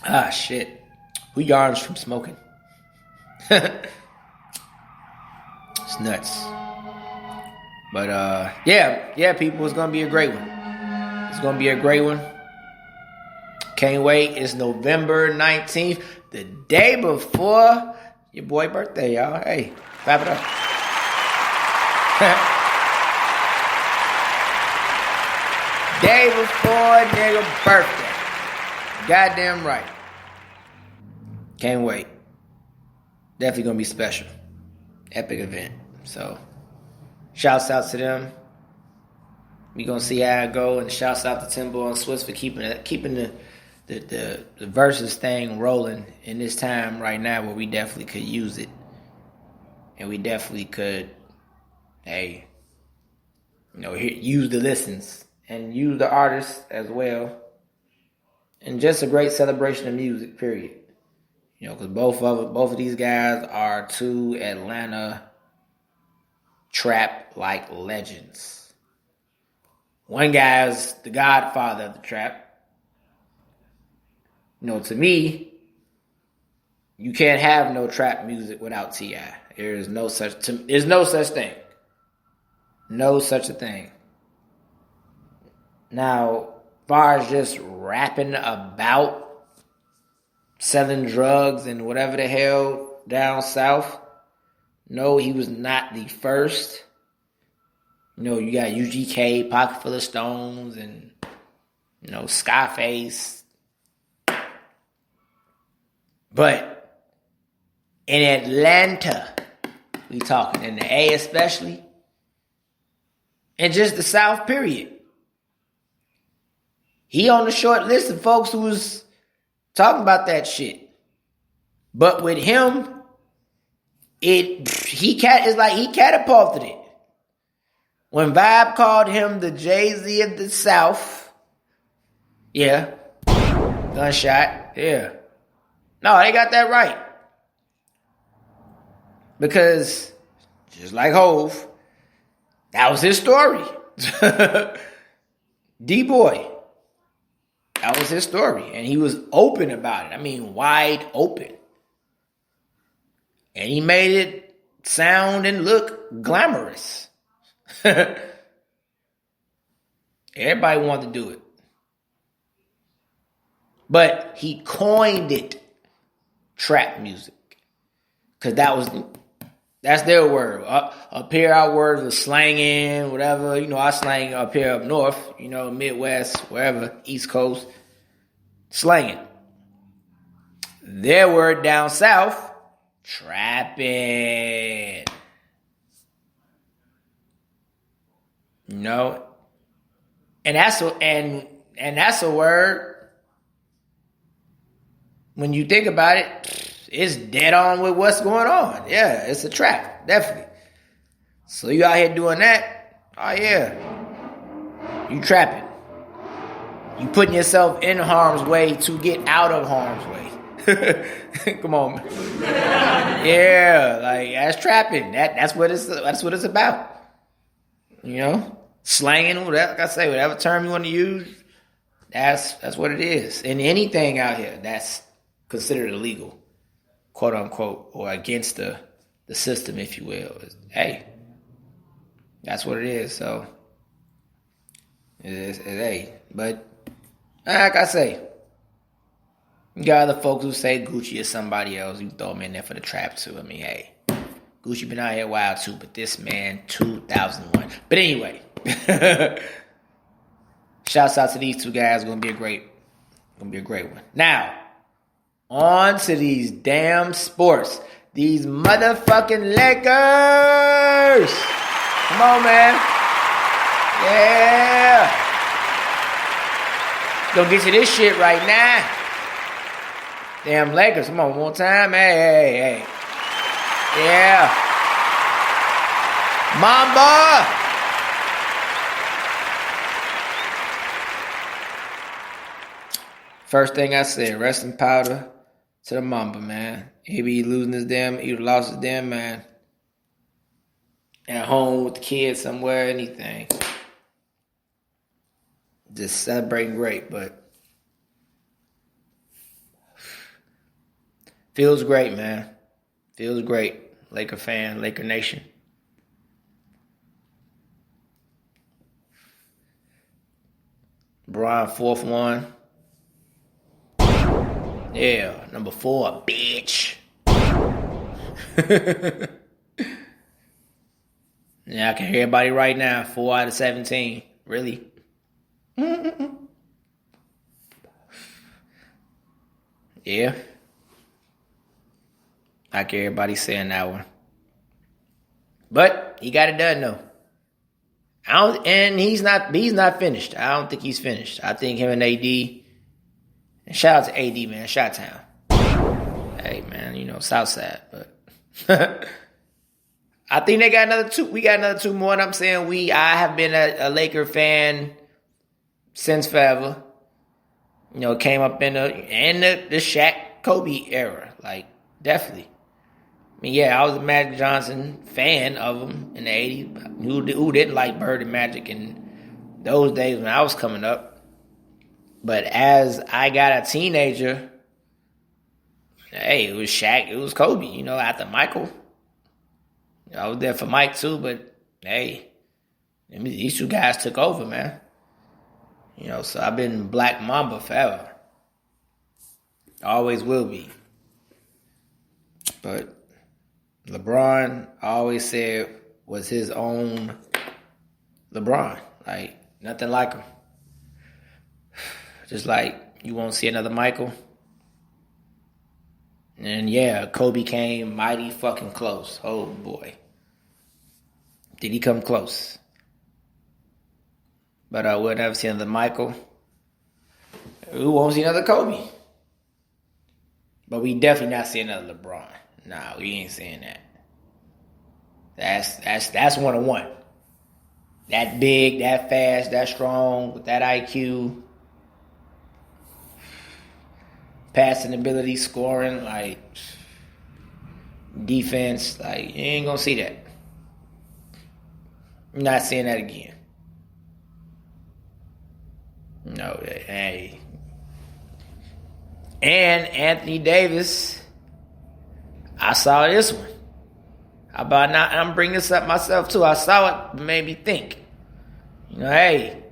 Ah, shit. Who yarns from smoking? It's nuts. But, yeah, people, it's going to be a great one. It's going to be a great one. Can't wait. It's November 19th, the day before your boy's birthday, y'all. Hey, clap it up. Day before nigga birthday. Goddamn right. Can't wait. Definitely gonna be special. Epic event. So, shouts out to them. We gonna see how it go, and shouts out to Timbo and Swiss for keeping the versus thing rolling in this time right now where we definitely could use it, and we definitely could, use the listens and use the artists as well, and just a great celebration of music. Period. Because both of these guys are two Atlanta trap like legends. One guy is the godfather of the trap. To me, you can't have no trap music without T.I. There's no such thing. No such a thing. Now, as far as just rapping about selling drugs and whatever the hell down south, no, he was not the first. You got UGK, Pocket Full of Stones, and Scarface. But in Atlanta, we talking, in the A especially, and just the South, period. He on the short list of folks who was talking about that shit. But with him, he catapulted it. When Vibe called him the Jay-Z of the South, yeah, gunshot, yeah. No, they got that right. Because, just like Hove, that was his story. D-Boy, that was his story. And he was open about it. I mean, wide open. And he made it sound and look glamorous. Everybody wanted to do it. But he coined it trap music. Because that's their word. Up here, our words are slanging, whatever. I slang up here up north, Midwest, wherever, East Coast. Slanging. Their word down south, trapping. And that's a word. When you think about it, it's dead on with what's going on. Yeah, it's a trap, definitely. So you out here doing that? Oh yeah, you trapping. You putting yourself in harm's way to get out of harm's way. Come on, man. Yeah, like that's trapping. That's what it's about. Slanging, whatever, like I say, whatever term you want to use, that's what it is. And anything out here that's considered illegal, quote unquote, or against the system, if you will, hey, that's what it is. So hey, but like I say, you got other folks who say Gucci is somebody else. You throw them in there for the trap too. I mean, hey, Gucci been out here a while too, but this man, 2001. But anyway, shouts out to these two guys. Gonna be a great one. Now, on to these damn sports. These motherfucking Lakers. Come on, man. Yeah. Gonna get to this shit right now. Damn Lakers. Come on, one more time. Hey. Yeah. Mamba. First thing I said, rest in powder to the Mamba, man. He be losing his damn, he lost his damn man. At home with the kids somewhere, anything. Just celebrating great, but feels great, man. Feels great. Laker fan, Laker Nation. Brian, fourth one. Yeah, number 4, bitch. Yeah, I can hear everybody right now. 4 out of 17. Really? Yeah. Like everybody's saying that one. But he got it done though. And he's not finished. I don't think he's finished. I think him and AD. And shout out to AD, man. Shot Town. Hey man, Southside, but I think they got another two. We got another two more. And I'm saying I have been a Laker fan since forever. Came up in the Shaq Kobe era. Like, definitely. I mean, yeah, I was a Magic Johnson fan of him in the 80s. Who didn't like Bird and Magic in those days when I was coming up? But as I got a teenager, hey, it was Shaq, it was Kobe, after Michael. I was there for Mike too, but hey, these two guys took over, man. So I've been Black Mamba forever. Always will be. But LeBron, I always said, was his own LeBron. Like, nothing like him. Just like you won't see another Michael. And yeah, Kobe came mighty fucking close. Oh boy. Did he come close? But we'll never see another Michael. We won't see another Kobe. But we definitely not see another LeBron. Nah, we ain't saying that. That's 1-on-1. That big, that fast, that strong, with that IQ. Passing ability, scoring, like defense, like you ain't gonna see that. I'm not seeing that again. No, hey. And Anthony Davis, I saw this one. How about not? I'm bringing this up myself too. I saw it, made me think. Hey,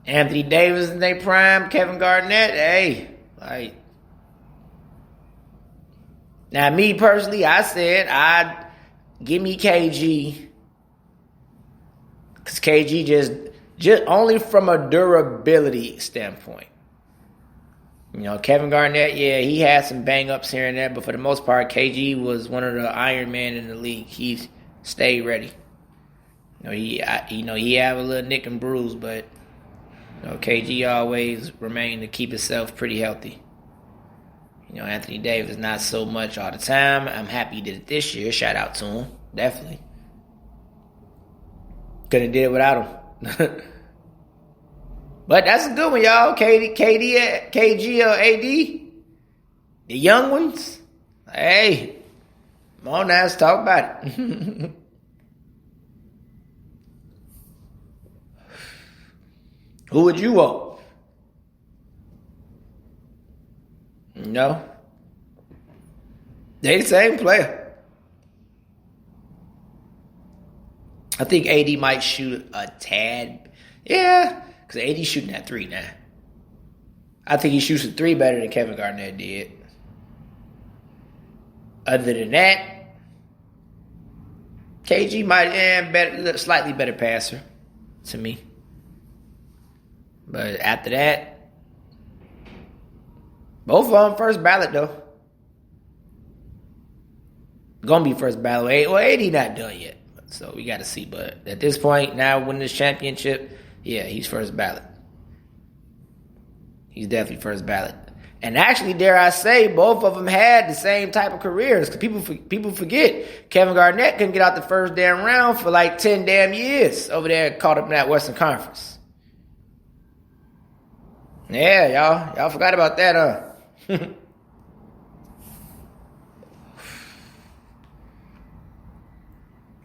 Anthony Davis in their prime, Kevin Garnett, hey, like. Now, me personally, I said I'd give me KG. Because KG just only from a durability standpoint. Kevin Garnett, yeah, he had some bang-ups here and there, but for the most part, KG was one of the Iron Man in the league. He stayed ready. He had a little nick and bruise, but KG always remained to keep himself pretty healthy. Anthony Davis, not so much all the time. I'm happy he did it this year. Shout out to him. Definitely. Couldn't have did it without him. But that's a good one, y'all. KG or AD. The young ones. Hey. Come on now, let's talk about it. Who would you want? No. They the same player. I think AD might shoot a tad. Yeah. Because AD's shooting at 3 now. I think he shoots a 3 better than Kevin Garnett did. Other than that, KG might slightly better passer to me. But after that, both of them first ballot though. Gonna be first ballot. Well, AD not done yet, so we got to see. But at this point, now winning this championship. Yeah, he's first ballot. He's definitely first ballot. And actually, dare I say, both of them had the same type of careers. Because people forget, Kevin Garnett couldn't get out the first damn round for like 10 damn years over there caught up in that Western Conference. Yeah, y'all. Y'all forgot about that, huh?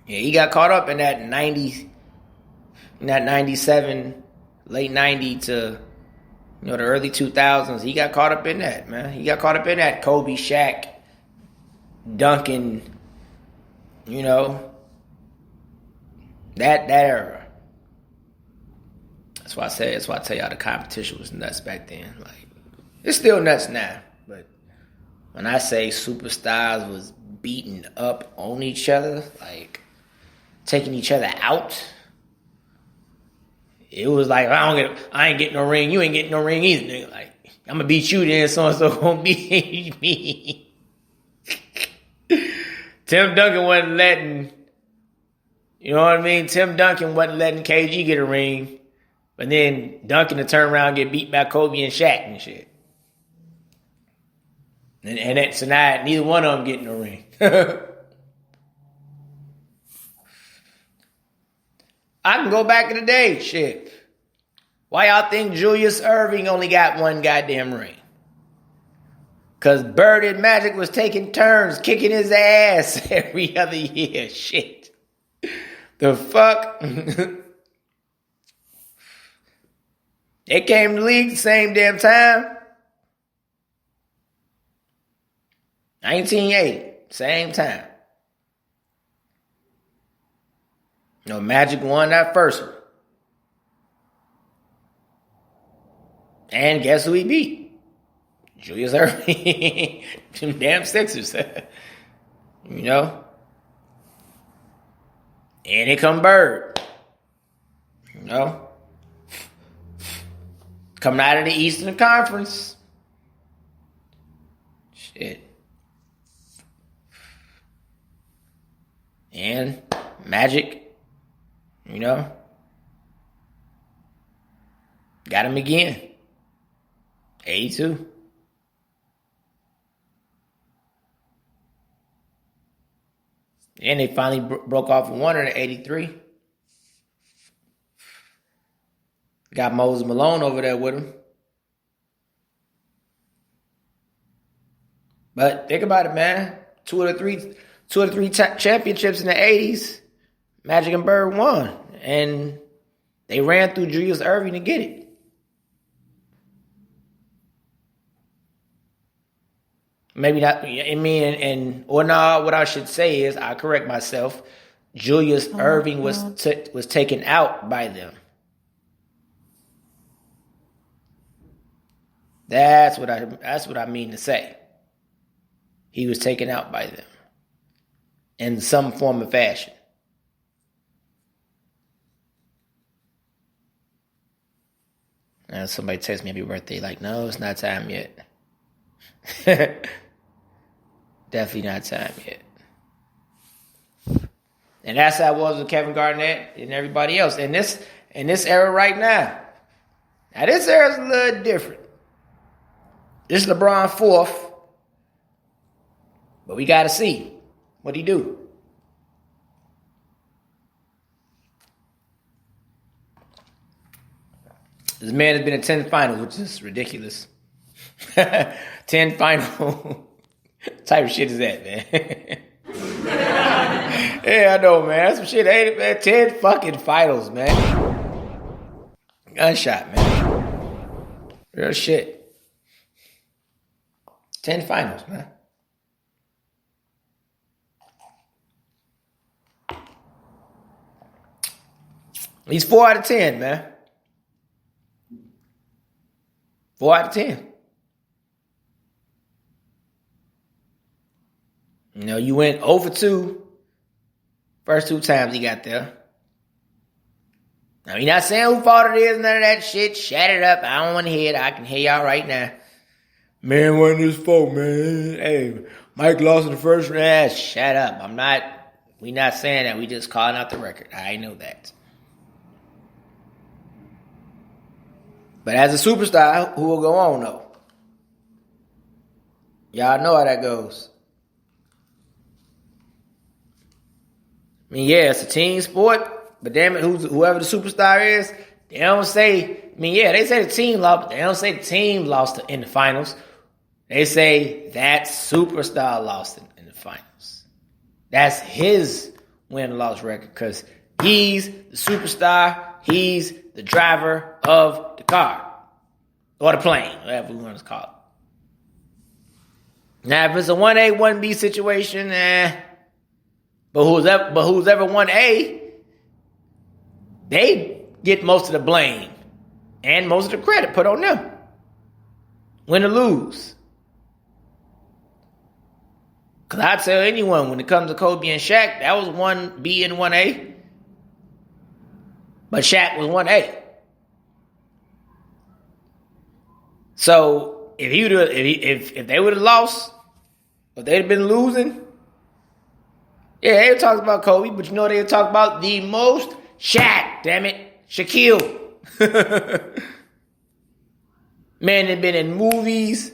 Yeah, he got caught up in that 90s. In that 97, late 90 to, the early 2000s, he got caught up in that, man. He got caught up in that Kobe, Shaq, Duncan, that era. That's why I tell y'all the competition was nuts back then. Like, it's still nuts now, but when I say superstars was beating up on each other, like taking each other out. it was like, I ain't getting no ring. You ain't getting no ring either, nigga. Like, I'm gonna beat you then, so-and-so gonna beat me. Tim Duncan wasn't letting, you know what I mean? Tim Duncan wasn't letting KG get a ring. But then Duncan to turn around and get beat by Kobe and Shaq and shit. So now neither one of them getting a ring. I can go back in the day, shit. Why y'all think Julius Erving only got one goddamn ring? Because Bird and Magic was taking turns kicking his ass every other year. Shit. The fuck? They came to the league the same damn time. 1980, same time. You know, Magic won that first one. And guess who he beat? Julius Erving. Them damn Sixers. You know? And here come Bird. You know? Coming out of the Eastern Conference. Shit. And Magic, you know, got him again. 82. And they finally broke off a winner in 83. Got Moses Malone over there with him. But think about it, man. Two of the three championships in the 80s, Magic and Bird won. And they ran through Julius Erving to get it. Maybe not, I mean, what I should say is, I correct myself, Julius Erving was taken out by them. That's what I mean to say. He was taken out by them in some form of fashion. And somebody texts me happy birthday, like, no, it's not time yet. Definitely not time yet. And that's how it was with Kevin Garnett and everybody else. In this era right now. Now this era is a little different. This is LeBron fourth. But we got to see what he do. This man has been in 10 finals, which is ridiculous. 10 final type of shit is that, man? Yeah, I know, man. That's some shit, ain't it, man? 10 fucking finals, man. Gunshot, man. Real shit. 10 finals, man. He's 4 out of 10, man. 4 out of 10. You know, you went 0 for 2 first 2 times he got there. Now, you're not saying who fault it is, none of that shit. Shut it up. I don't want to hear it. I can hear y'all right now. Man, wasn't his fault, man. Hey, Mike lost in the first round. Shut up. We not saying that. We just calling out the record. I know that. But as a superstar, who will go on, though? Y'all know how that goes. I mean, yeah, it's a team sport, but damn it, whoever the superstar is, they don't say, they say the team lost, but they don't say the team lost in the finals. They say that superstar lost in the finals. That's his win-loss record because he's the superstar, he's the driver of the car or the plane, whatever we want to call it. Now, if it's a 1A, 1B situation, but who's ever 1A, they get most of the blame and most of the credit put on them. Win or lose. Because I tell anyone, when it comes to Kobe and Shaq, that was 1B and 1A. But Shaq was 1A. So if they would have lost, if they'd have been losing, yeah, they would talk about Kobe, but you know they would talk about the most Shaq, damn it, Shaquille. Man had been in movies,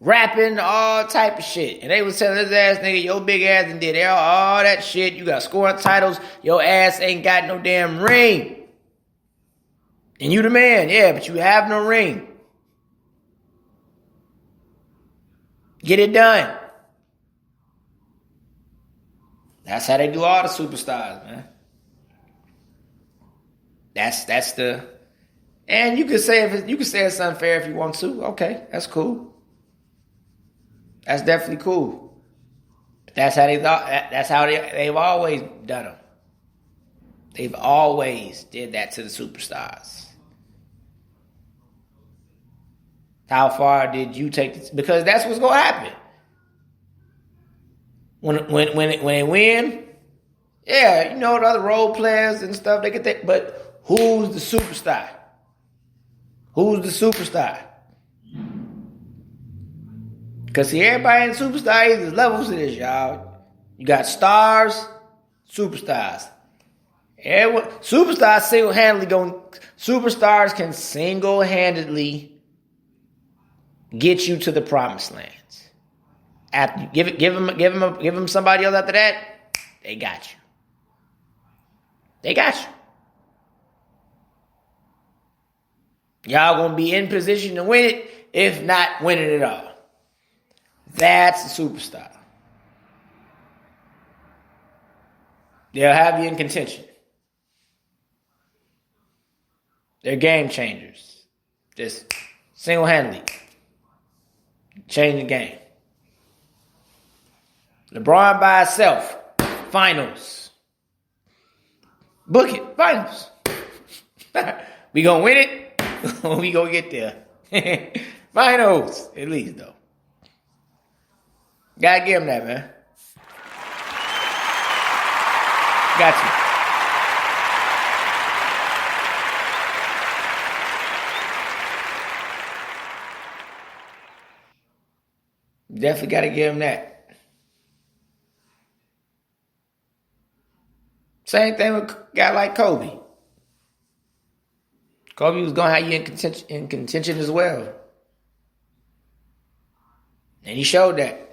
rapping, all type of shit. And they was telling his ass nigga, your big ass and did all that shit. You got scoring titles. Your ass ain't got no damn ring. And you the man, yeah, but you have no ring. Get it done. That's how they do all the superstars, man. That's the, and you could say it's unfair if you want to. Okay, that's cool. That's definitely cool. But that's how they thought. That's how they've always done them. They've always did that to the superstars. How far did you take this? Because that's what's gonna happen. When they win, yeah, you know the other role players and stuff they get that. But who's the superstar? Who's the superstar? Because see, everybody in superstar, there's levels to this, y'all. You got stars, superstars. Superstars can single-handedly get you to the promised lands. After you give them somebody else after that, they got you. They got you. Y'all gonna be in position to win it, if not win it at all. That's a superstar. They'll have you in contention. They're game changers. Just single-handedly change the game. LeBron by itself, finals. Book it, finals. We gonna win it. We gonna get there. Finals, at least though. Gotta give him that, man. Got you. Definitely gotta give him that. Same thing with a guy like Kobe. Kobe was gonna have you in contention as well. And he showed that.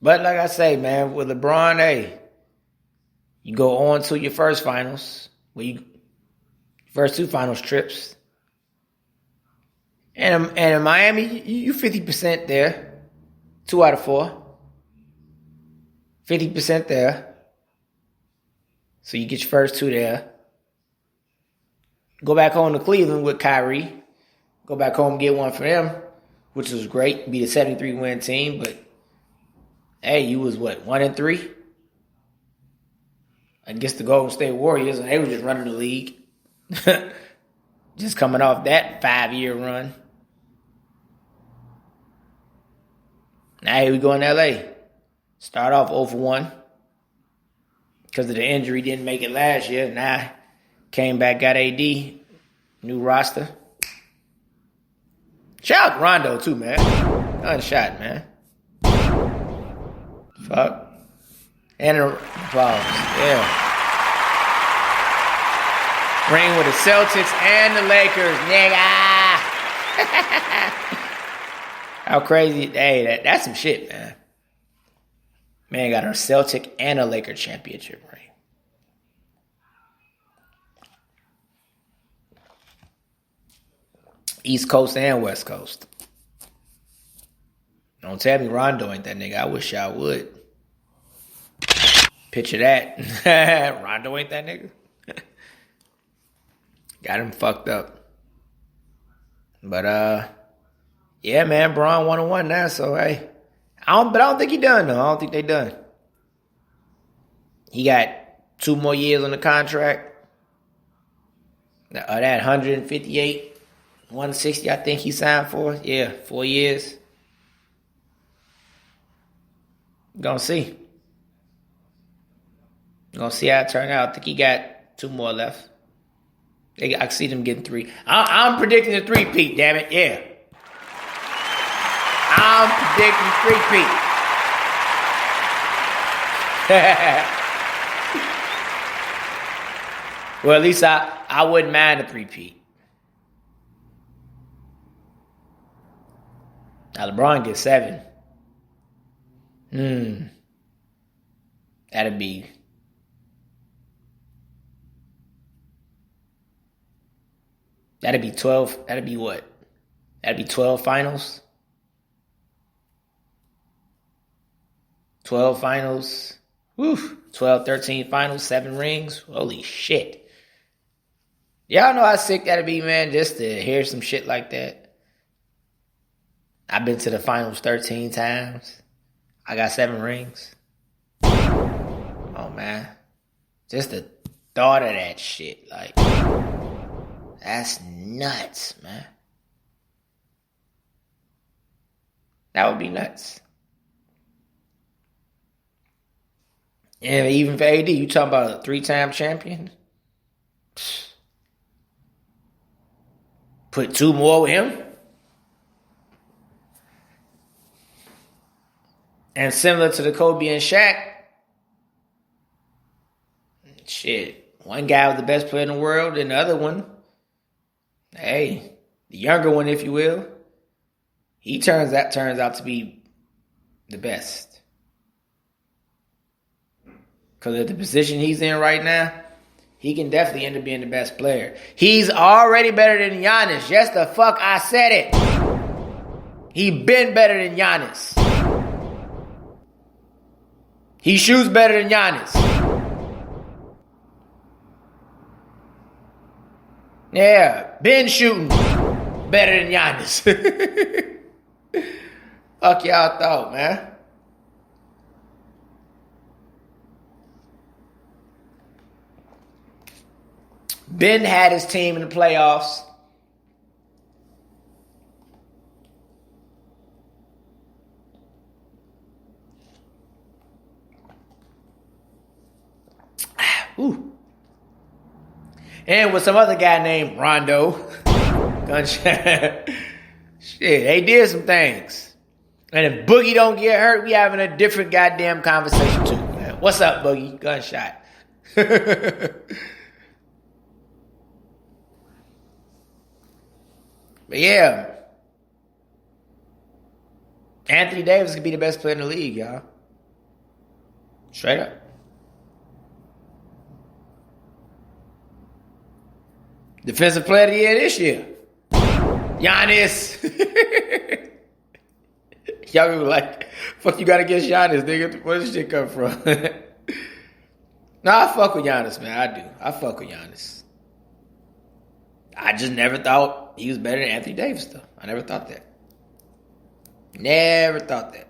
But like I say, man, with LeBron, hey, you go on to your first finals, first two finals trips. And in Miami, you 50% there. 2 out of 4. 50% there. So you get your first 2 there. Go back home to Cleveland with Kyrie. Go back home and get one for them, which was great. Be a 73-win team, but hey, you was what, 1-3? Against the Golden State Warriors, and they were just running the league. Just coming off that 5-year run. Now here we go in LA. Start off 0-1. Because of the injury, didn't make it last year. Now came back, got AD. New roster. Shout out Rondo too, man. Unshot, man. Fuck. And applause. Yeah. Ring with the Celtics and the Lakers, nigga. How crazy. Hey, that's some shit, man. Man got a Celtic and a Laker championship ring. East Coast and West Coast. Don't tell me Rondo ain't that nigga. I wish I would. Picture that. Rondo ain't that nigga. Got him fucked up. But yeah, man, Braun 1-1 now, so hey. I don't think he done though. I don't think they done. He got 2 more years on the contract. That 158, 160, I think he signed for. Yeah, 4 years. Gonna see. Gonna see how it turn out. I think he got 2 more left. I see them getting 3. I'm predicting a 3-peat, damn it. Yeah. I'm predicting 3-peat. Well, at least I wouldn't mind a 3-peat. Now LeBron gets 7. That'd be That'd be 12. That'd be what? That'd be 12 finals. 12 finals. Woo. 12, 13 finals, 7 rings. Holy shit. Y'all know how sick that'd be, man, just to hear some shit like that. I've been to the finals 13 times. I got 7 rings. Oh, man. Just the thought of that shit, like, that's nuts, man. That would be nuts. And even for AD, you talking about a 3-time champion? Put 2 more with him? And similar to the Kobe and Shaq, shit, one guy was the best player in the world, and the other one, hey, the younger one, if you will, he turns out to be the best. Because at the position he's in right now, he can definitely end up being the best player. He's already better than Giannis. Yes, the fuck I said it. He been better than Giannis. He shoots better than Giannis. Yeah, been shooting better than Giannis. Fuck y'all thought, man. Ben had his team in the playoffs. Ooh. And with some other guy named Rondo. Gunshot. Shit, they did some things. And if Boogie don't get hurt, we having a different goddamn conversation too, man. What's up, Boogie? Gunshot. But yeah, Anthony Davis could be the best player in the league, y'all. Straight up. Defensive player of the year this year. Giannis. Y'all be like, fuck you got against Giannis, nigga. Where this shit come from? Nah, I fuck with Giannis, man. I do. I fuck with Giannis. I just never thought he was better than Anthony Davis, though. I never thought that. Never thought that.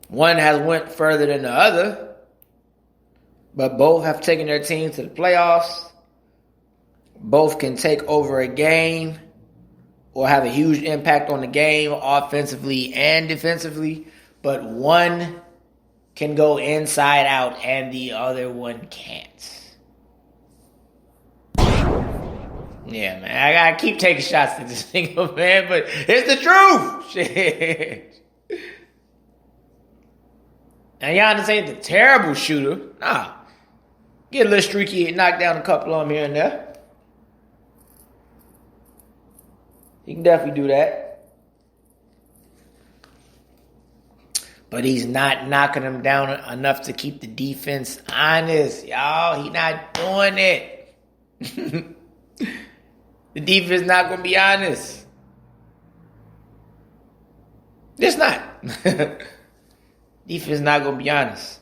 One has went further than the other, but both have taken their team to the playoffs. Both can take over a game or have a huge impact on the game offensively and defensively, but one can go inside out and the other one can't. Yeah, man, I gotta keep taking shots at this single man, but it's the truth. Shit. And Giannis ain't the terrible shooter. Nah. Get a little streaky and knock down a couple of them here and there. He can definitely do that. But he's not knocking them down enough to keep the defense honest. Y'all, he not doing it. The defense not going to be honest. It's not. Defense not going to be honest.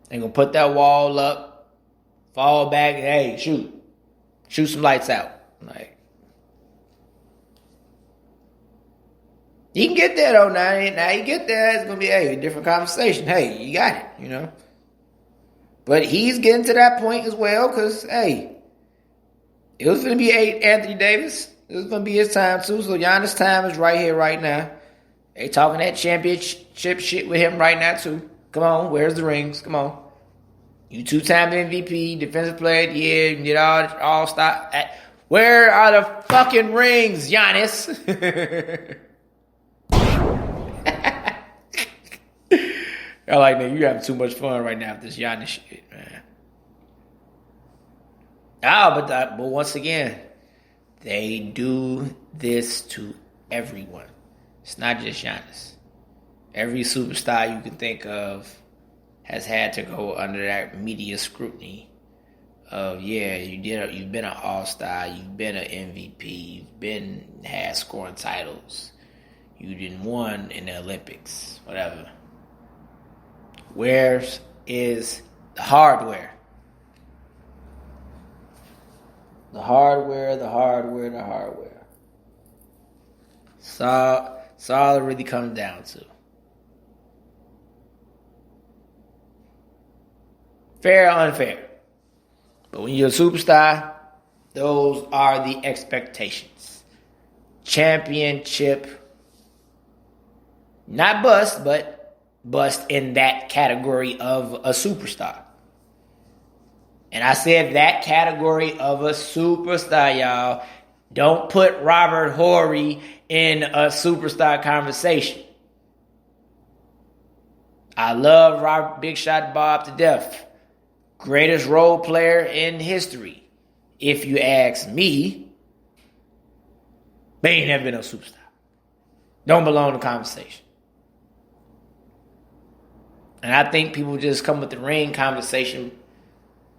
They going to put that wall up, fall back, and hey, shoot. Shoot some lights out. Like, you can get there, though, now. Now you get there, it's going to be, hey, a different conversation. Hey, you got it, you know. But he's getting to that point as well because, hey, it was going to be Anthony Davis. It was going to be his time, too. So Giannis' time is right here, right now. They talking that championship shit with him right now, too. Come on, where's the rings? Come on. You 2-time MVP, defensive player of the year, you did all-star. Where are the fucking rings, Giannis? I like that. You having too much fun right now with this Giannis shit, man. But once again, they do this to everyone. It's not just Giannis. Every superstar you can think of has had to go under that media scrutiny of, you've been an all-star, you've been an MVP, you've had scoring titles, you didn't won in the Olympics, whatever. Where is the hardware? The hardware. It's all it really comes down to. Fair or unfair. But when you're a superstar, those are the expectations. Championship, not bust, but bust in that category of a superstar. And I said that category of a superstar, y'all. Don't put Robert Horry in a superstar conversation. I love Big Shot Bob to death. Greatest role player in history. If you ask me, they ain't never been a superstar. Don't belong in the conversation. And I think people just come with the ring conversation,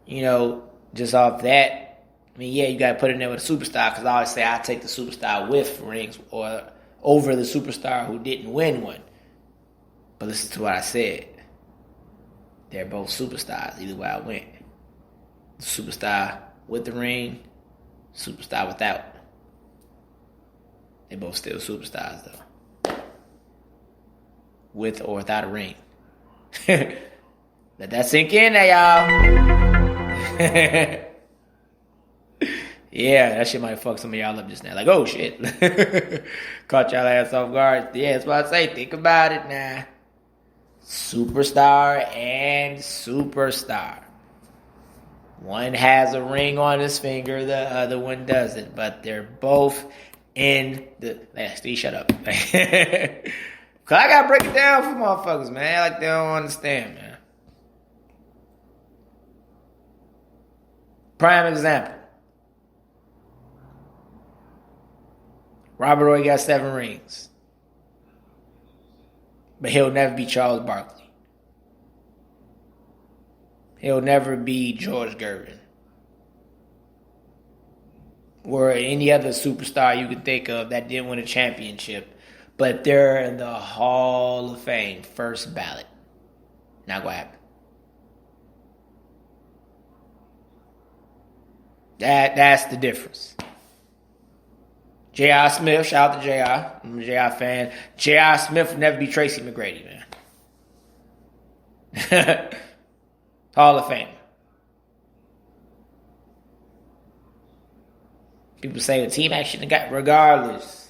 just off that. I mean, you got to put it in there with a superstar, because I always say I take the superstar with rings or over the superstar who didn't win one. But listen to what I said. They're both superstars, either way I went. Superstar with the ring, superstar without. They both still superstars, though. With or without a ring. Let that sink in there, y'all. Yeah, that shit might fuck some of y'all up just now. Like, oh shit. Caught y'all ass off guard. Yeah, that's what I say. Think about it now. Superstar and superstar. One has a ring on his finger, the other one doesn't. But they're both in the... Steve, shut up. Cause I gotta break it down for motherfuckers, man. Like they don't understand, man. Prime example. Robert Horry got 7 rings. But he'll never be Charles Barkley. He'll never be George Gervin. Or any other superstar you can think of that didn't win a championship. But they're in the Hall of Fame, first ballot. Not gonna happen. That's the difference. J.R. Smith, shout out to J.R. I'm a J.R. fan. J.R. Smith will never be Tracy McGrady, man. Hall of Fame. People say the team action got regardless.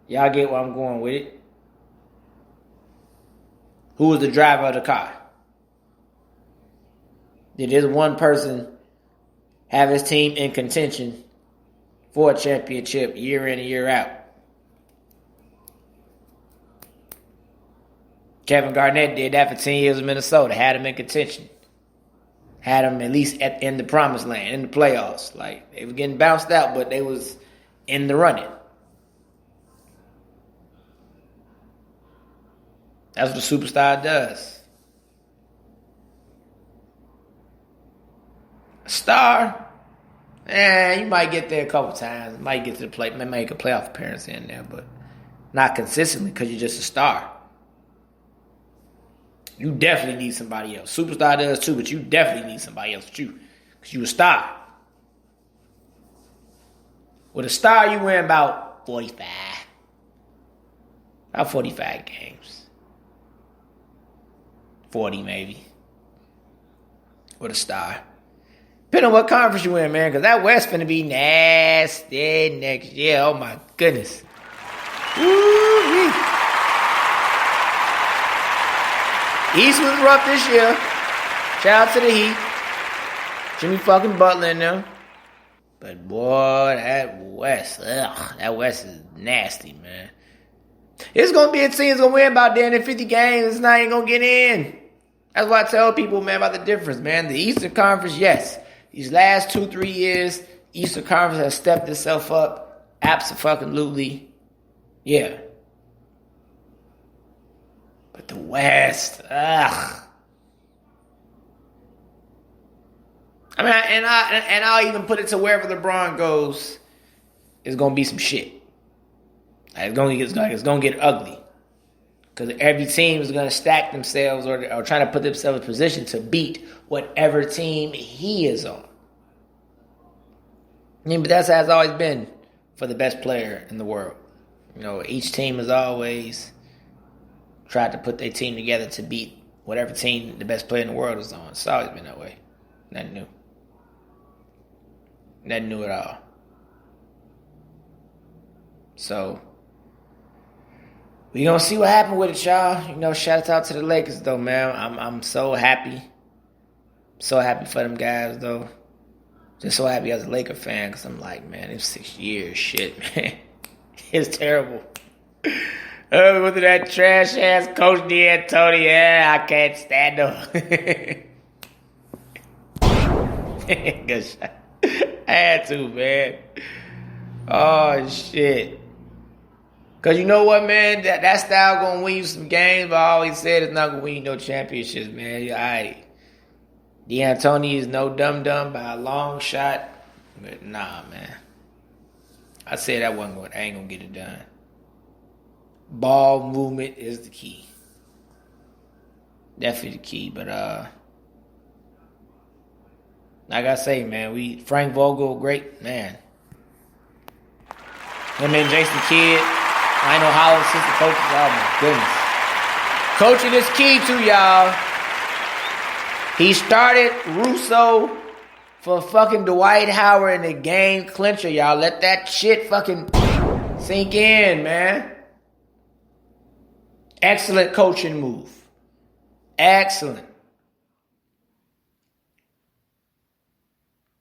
Y'all get where I'm going with it. Who was the driver of the car? Did this one person have his team in contention for a championship year in and year out? Kevin Garnett did that for 10 years in Minnesota. Had him in contention. Had him at least in the promised land, in the playoffs. Like, they were getting bounced out, but they was in the running. That's what a superstar does. A star, you might get there a couple times. Might get to the play, might make a playoff appearance in there, but not consistently because you're just a star. You definitely need somebody else. Superstar does too, but you definitely need somebody else too because you a star. With a star, you win about 45. About 45 games. 40 maybe. With a star. Depending on what conference you in, man, because that West finna be nasty next year. Oh my goodness. Woo-wee. East was rough this year. Shout out to the Heat. Jimmy fucking Butler in them. But boy, that West is nasty, man. It's gonna be a team that's gonna win about damn near 50 games. It's not even gonna get in. That's why I tell people, man, about the difference, man. The Eastern Conference, yes. These last 2-3 years, Eastern Conference has stepped itself up. Absolutely. Yeah. But the West, I mean, and I'll even put it to wherever LeBron goes, it's gonna be some shit. It's gonna get ugly because every team is gonna stack themselves or trying to put themselves in position to beat whatever team he is on. I mean, but that's how it's always been for the best player in the world. You know, each team has always tried to put their team together to beat whatever team the best player in the world is on. It's always been that way. Nothing new. Nothing new at all. So, we gonna see what happened with it, y'all. You know, shout out to the Lakers, though, man. I'm so happy. So happy for them guys, though. Just so happy as a Laker fan, because I'm like, man, it's 6 years, shit, man. It's terrible. Look at that trash-ass Coach D'Antoni. Yeah, I can't stand him. Good shot. I had to, man. Oh, shit. Because you know what, man? That style going to win you some games, but I always said it's not going to win you no championships, man. All right. D'Antoni is no dum-dum by a long shot. But nah, man. I said I ain't going to get it done. Ball movement is the key. Definitely the key, but like I say, man, Frank Vogel, great man. Him and Jason Kidd, I know Holland assistant coaches. Oh my goodness, coaching is key too, y'all. He started Russo for fucking Dwight Howard in the game clincher, y'all. Let that shit fucking sink in, man. Excellent coaching move. Excellent.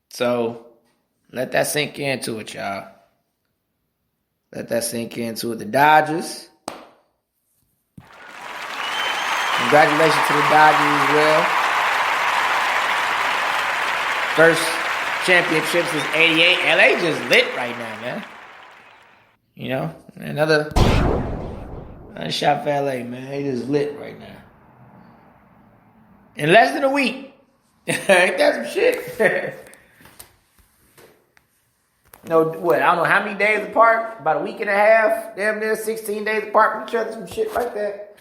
So, let that sink into it, y'all. Let that sink into it. The Dodgers. Congratulations to the Dodgers as well. First championship since '88. LA just lit right now, man. You know, another shot for LA, man. They just lit right now. In less than a week. Ain't that some shit? No, what? I don't know how many days apart. About a week and a half. Damn near 16 days apart from each other. Some shit like that.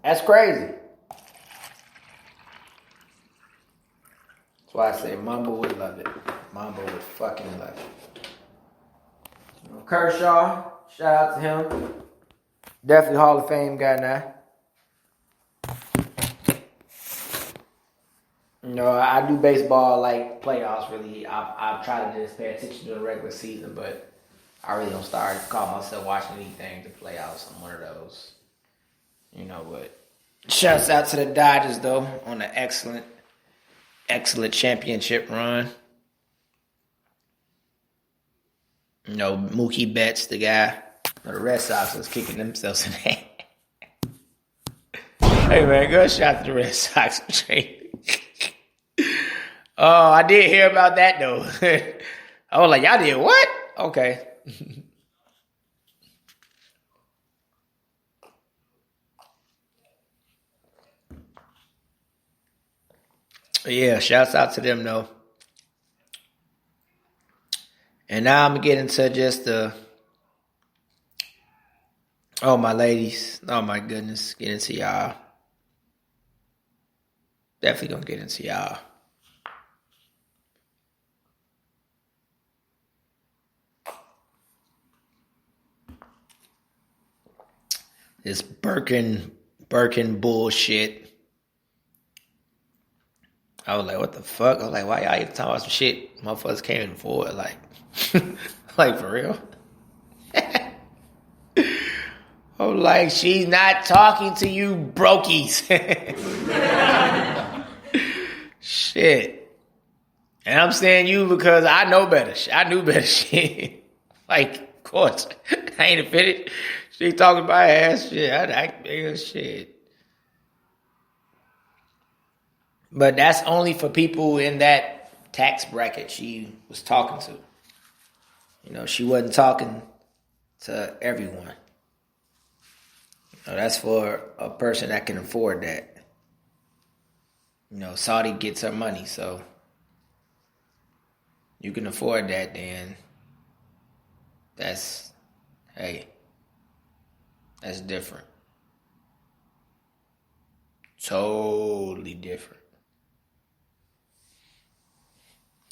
That's crazy. That's why I say Mamba would love it. Mamba would fucking love it. Kershaw, shout out to him. Definitely Hall of Fame guy now. You know, I do baseball like playoffs, really. I try to just pay attention to the regular season, but I really don't call myself watching anything to playoffs. I'm one of those. You know, but shouts out to the Dodgers, though, on an excellent championship run. You know, Mookie Betts, the guy. You know, the Red Sox was kicking themselves in the head. Hey, man, good shot to the Red Sox. Oh, I did hear about that, though. I was like, y'all did what? Okay. Yeah, shouts out to them, though. And now I'm going to get into just oh, my ladies. Oh, my goodness. Get into y'all. Definitely going to get into y'all. This Birkin bullshit. I was like, what the fuck? I was like, why y'all even talking about some shit motherfuckers can't even afford? Like, like for real? Hold like, she's not talking to you brokies. Shit. And I'm saying you because I know better. I knew better shit. Like, of course. I ain't offended. She talking about her ass. Shit. Shit. But that's only for people in that tax bracket she was talking to. You know, she wasn't talking to everyone. You know, that's for a person that can afford that. You know, Saudi gets her money, so you can afford that, then that's different. Totally different.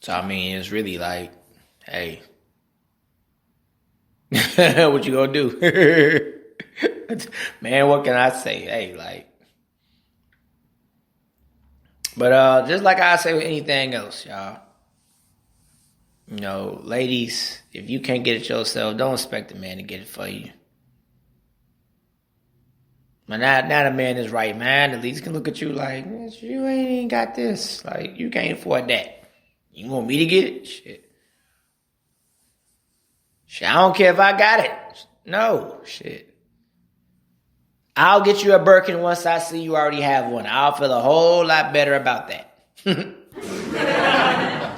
So, I mean, it's really like, hey, what you gonna do? Man, what can I say? Hey, like, but just like I say with anything else, y'all, you know, ladies, if you can't get it yourself, don't expect a man to get it for you. But now the man is right, man. At least can look at you like, you ain't got this. Like, you can't afford that. You want me to get it? Shit, I don't care if I got it. No, shit. I'll get you a Birkin once I see you already have one. I'll feel a whole lot better about that.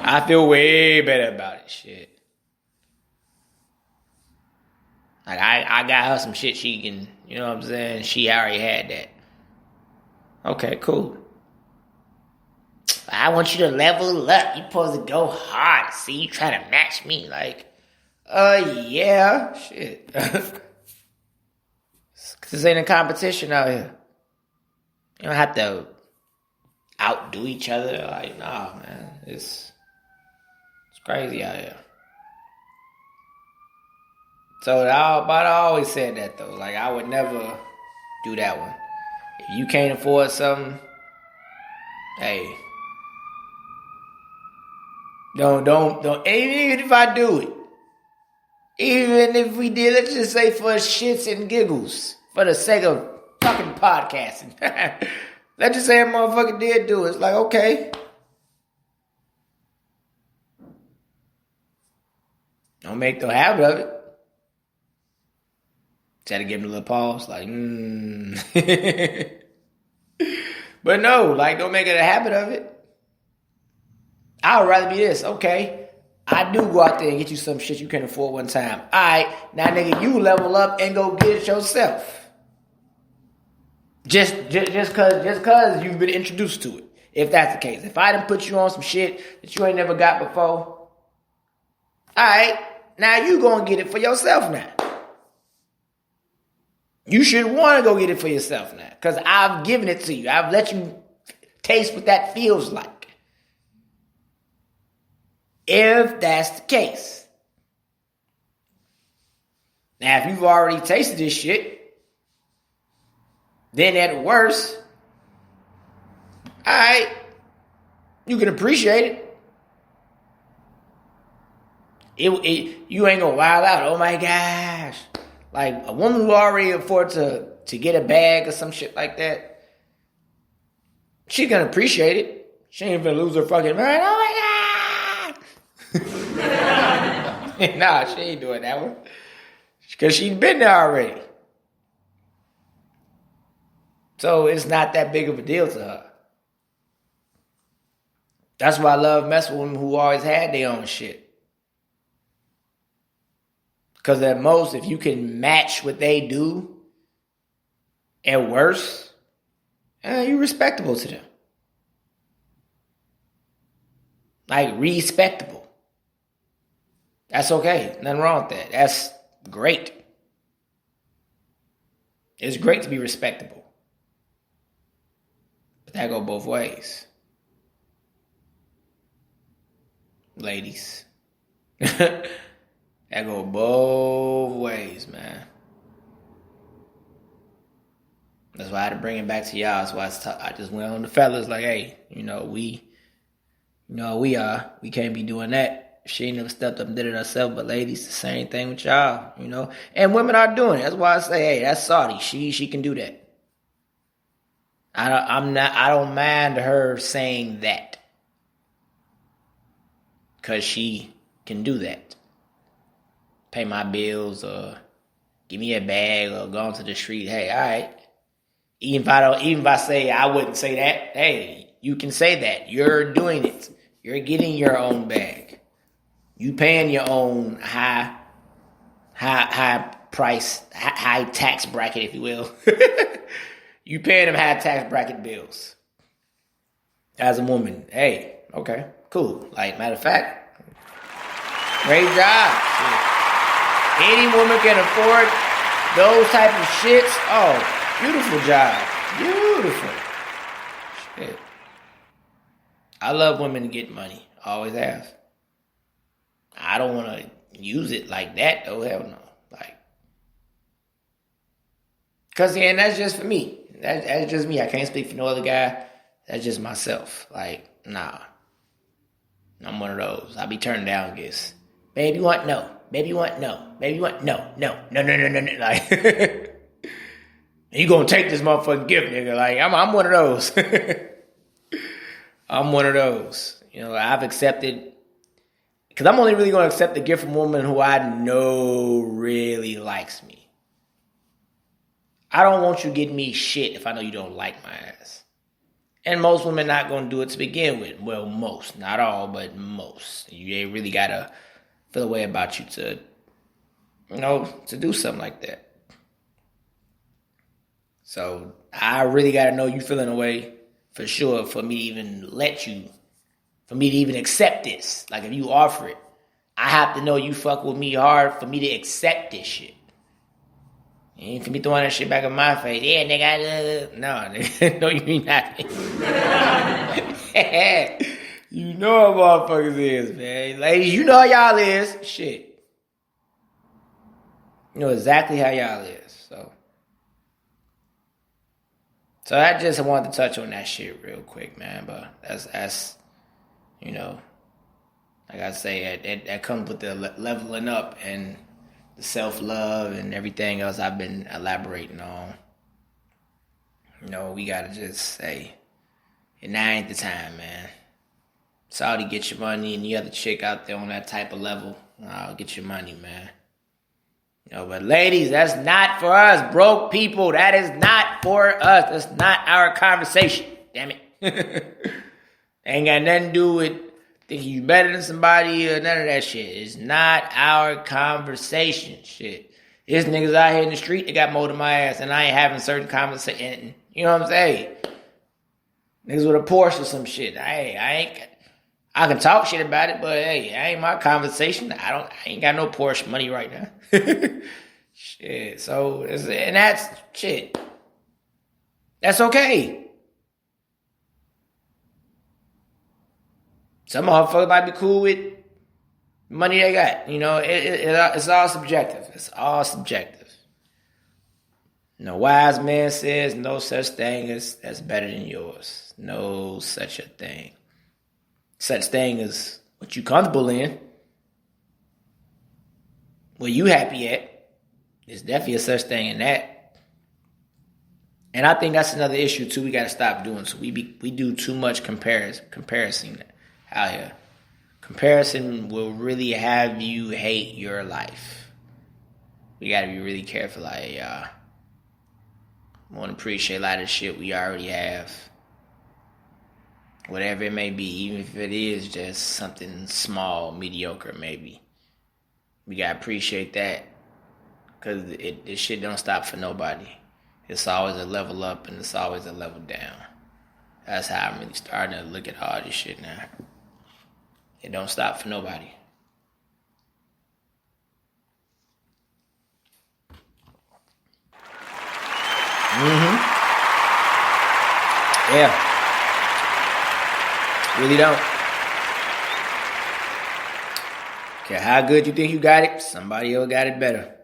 I feel way better about it. Shit. Like, I got her some shit she can, you know what I'm saying? She already had that. Okay, cool. I want you to level up. You're supposed to go hard. See, you trying to match me. Like, yeah. Shit. This ain't a competition out here. You don't have to outdo each other. Like, nah, man. It's crazy out here. So, I always said that, though. Like, I would never do that one. If you can't afford something, hey, don't. Even if I do it, even if we did, let's just say for shits and giggles, for the sake of fucking podcasting. Let's just say a motherfucker did do it. It's like, okay. Don't make no habit of it. Try to give him a little pause, like, But no, like, don't make it a habit of it. I would rather be this, okay. I do go out there and get you some shit you can afford one time. All right, now nigga, you level up and go get it yourself. Just cause you've been introduced to it. If that's the case. If I done put you on some shit that you ain't never got before, alright, now you gonna get it for yourself now. You should want to go get it for yourself now. Cause I've given it to you. I've let you taste what that feels like. If that's the case. Now if you've already tasted this shit, then at worst, alright, you can appreciate it. You ain't gonna wild out. Oh my gosh. Like a woman who already afford to get a bag or some shit like that, she's gonna appreciate it. She ain't gonna lose her fucking mind. Oh my God. Nah, she ain't doing that one. Because she's been there already. So it's not that big of a deal to her. That's why I love messing with women who always had their own shit. Because at most, if you can match what they do, at worst, you're respectable to them. Like, respectable. That's okay. Nothing wrong with that. That's great. It's great to be respectable. But that go both ways. Ladies. That go both ways, man. That's why I had to bring it back to y'all. That's why I just went on the fellas like, hey, we are. We can't be doing that. She ain't never stepped up and did it herself. But ladies, the same thing with y'all, you know. And women are doing it. That's why I say, hey, that's Saudi. She can do that. I don't mind her saying that. Cause she can do that. Pay my bills or give me a bag or go onto the street. Hey, all right. Even if I say I wouldn't say that, hey, you can say that. You're doing it. You're getting your own bag. You paying your own high price, high tax bracket, if you will. You paying them high tax bracket bills. As a woman, hey, okay, cool. Like, matter of fact, great job. Any woman can afford those type of shits. Oh, beautiful job. Beautiful. Shit. I love women to get money. Always have. I don't want to use it like that, though. Hell no. Like, because, yeah, and that's just for me. That's just me. I can't speak for no other guy. That's just myself. Like, nah. I'm one of those. I be turning down gifts. Baby, you want no. Baby, you want no. Baby, you want no. Like, you gonna take this motherfucking gift, nigga. Like, I'm one of those. I'm one of those. You know, I've accepted, because I'm only really gonna accept a gift from a woman who I know really likes me. I don't want you getting me shit if I know you don't like my ass. And most women not going to do it to begin with. Well, most. Not all, but most. They really got to feel a way about you to, you know, to do something like that. So, I really got to know you feeling a way for sure for me to even let you, for me to even accept this. Like, if you offer it, I have to know you fuck with me hard for me to accept this shit. You ain't for me throwing that shit back in my face. Yeah, nigga. No, nigga. No, you not. You know how motherfuckers is, man. Ladies, you know how y'all is. Shit. You know exactly how y'all is. So I just wanted to touch on that shit real quick, man. But that's you know, like I say, that comes with the leveling up and the self-love and everything else I've been elaborating on. You know, we gotta just say, and now ain't the time, man. Saudi, get your money, and the other chick out there on that type of level, I'll get your money, man. You know, but ladies, that's not for us, broke people. That is not for us. That's not our conversation. Damn it. Ain't got nothing to do with thinking you better than somebody or none of that shit. It's not our conversation, shit. There's niggas out here in the street that got more than my ass, and I ain't having certain conversation. You know what I'm saying? Niggas with a Porsche or some shit. I can talk shit about it, but hey, that ain't my conversation. I ain't got no Porsche money right now. Shit. So, and that's shit. That's okay. Some motherfuckers might be cool with money they got. You know, it's all subjective. It's all subjective. You know, wise man says no such thing as that's better than yours. No such a thing. Such thing as what you comfortable in. What you happy at. There's definitely a such thing in that. And I think that's another issue too we got to stop doing. So we do too much comparison out here. Comparison will really have you hate your life. We got to be really careful. Like, y'all. I want to appreciate a lot of the shit we already have. Whatever it may be, even if it is just something small, mediocre, maybe. We got to appreciate that. Because this shit don't stop for nobody. It's always a level up and it's always a level down. That's how I'm really starting to look at all this shit now. It don't stop for nobody. Yeah. Really don't. Care how good you think you got it, somebody else got it better.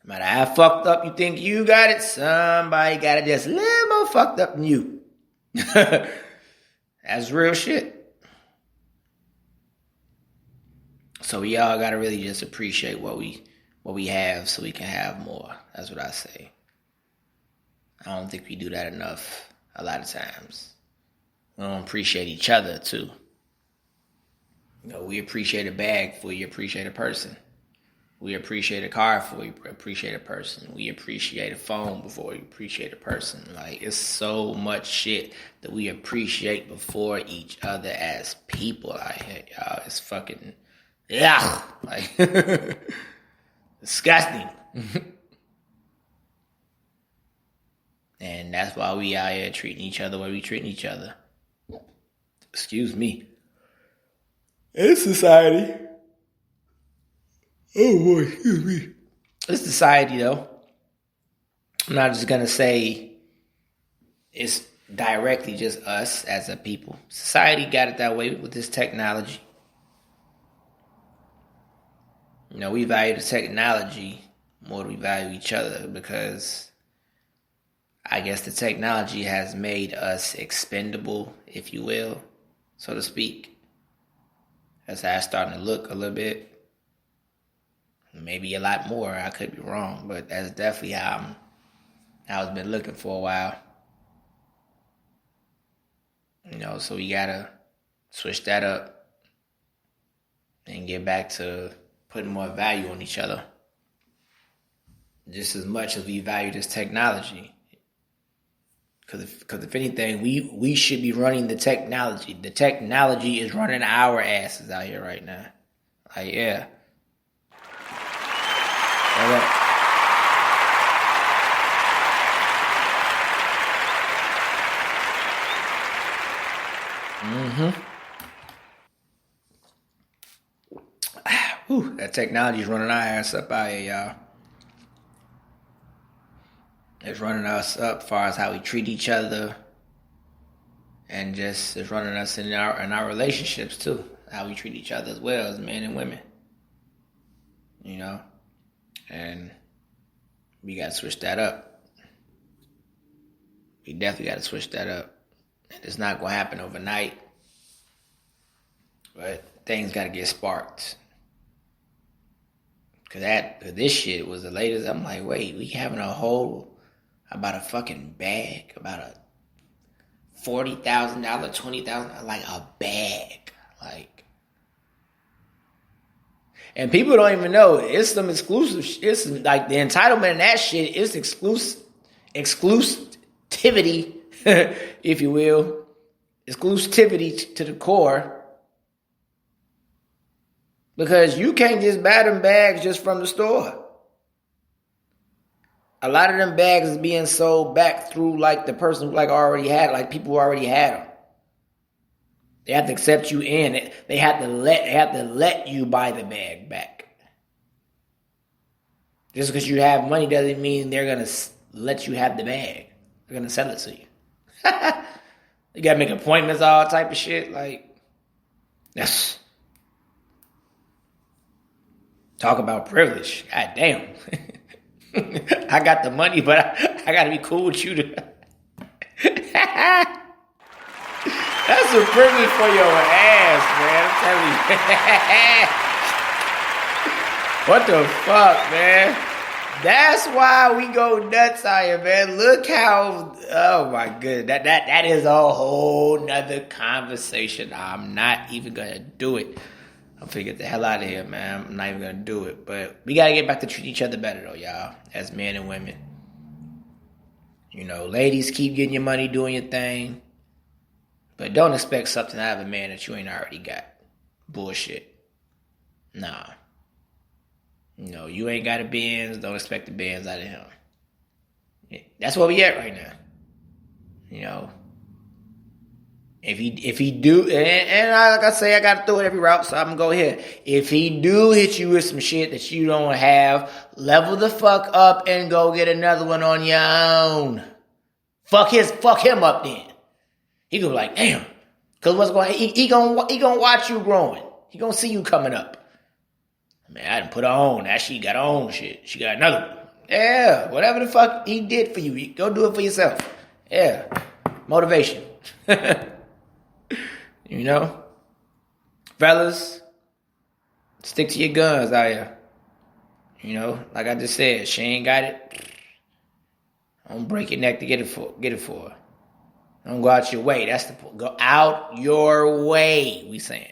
No matter how fucked up you think you got it, somebody got it just a little more fucked up than you. That's real shit. So we all gotta really just appreciate what we have so we can have more. That's what I say. I don't think we do that enough a lot of times. We don't appreciate each other too. We appreciate a bag before you appreciate a person. We appreciate a car before we appreciate a person. We appreciate a phone before we appreciate a person. Like, it's so much shit that we appreciate before each other as people out here, y'all. It's fucking, yeah, like, disgusting. And that's why we out here treating each other the way we treating each other. Excuse me. It's society. Oh boy, excuse me. It's society, though. I'm not just gonna say it's directly just us as a people. Society got it that way with this technology. We value the technology more than we value each other because I guess the technology has made us expendable, if you will, so to speak. That's how it's starting to look a little bit. Maybe a lot more. I could be wrong, but that's definitely how it's been looking for a while. So we gotta switch that up and get back to putting more value on each other. Just as much as we value this technology. Because if anything, we should be running the technology. The technology is running our asses out here right now. Like, yeah. That technology is running our ass up out here, y'all. It's running us up as far as how we treat each other, and just it's running us in our relationships too. How we treat each other as well as men and women. And we got to switch that up. We definitely got to switch that up. And it's not going to happen overnight. But things got to get sparked. Because this shit was the latest. I'm like, wait, we having a whole, about a fucking bag, about a $40,000, $20,000, like a bag. Like, and people don't even know it's some exclusive. It's like the entitlement in that shit is exclusivity, if you will, exclusivity to the core. Because you can't just buy them bags just from the store. A lot of them bags is being sold back through like the person who already had, like people who already had them. They have to accept you in. They have to let you buy the bag back. Just because you have money doesn't mean they're gonna let you have the bag. They're gonna sell it to you. You gotta make appointments, all type of shit. Like, that's talk about privilege. God damn. I got the money, but I gotta be cool with you. That's a privilege for your ass, man. I'm telling you. What the fuck, man? That's why we go nuts out here, man. Look how, oh my goodness. That is a whole nother conversation. I'm not even gonna do it. I'm finna get the hell out of here, man. I'm not even gonna do it. But we gotta get back to treat each other better though, y'all. As men and women. Ladies, keep getting your money, doing your thing. But don't expect something out of a man that you ain't already got. Bullshit. Nah. You ain't got a Benz. Don't expect the Benz out of him. That's where we at right now. If he do, and like I say, I got to throw it every route, so I'm going to go here. If he do hit you with some shit that you don't have, level the fuck up and go get another one on your own. Fuck him up then. He gonna be like, damn. Cause what's going on? He gonna watch you growing. He gonna see you coming up. Man, I didn't put her on. Now she got her own shit. She got another one. Yeah, whatever the fuck he did for you, go do it for yourself. Yeah. Motivation. Fellas, Stick to your guns out here. You know, like I just said, she ain't got it. Don't break your neck to get it for her. Don't go out your way. That's the point. Go out your way. We saying.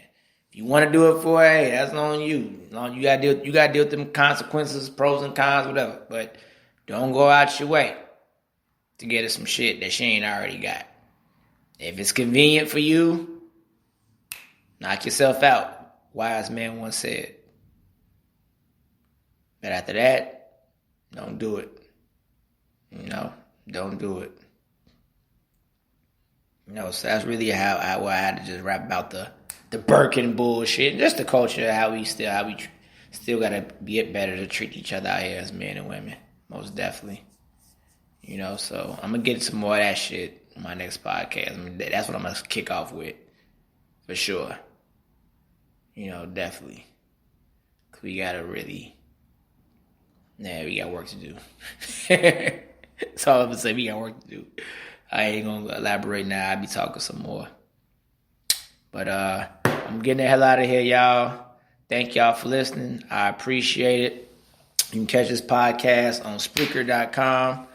If you want to do it for her, hey, that's on you. You gotta deal with them consequences, pros and cons, whatever. But don't go out your way to get her some shit that she ain't already got. If it's convenient for you, knock yourself out. Wise man once said. But after that, don't do it. You know, don't do it. You know, so that's really how I had to just rap about the Birkin bullshit, and just the culture, how we still gotta get better to treat each other out here as men and women, most definitely. You know, so I'm gonna get some more of that shit in my next podcast. I mean, that's what I'm gonna kick off with, for sure. You know, definitely. 'Cause we got work to do. That's all I'm gonna say. We got work to do. I ain't gonna elaborate now. I'll be talking some more. But I'm getting the hell out of here, y'all. Thank y'all for listening. I appreciate it. You can catch this podcast on Spreaker.com.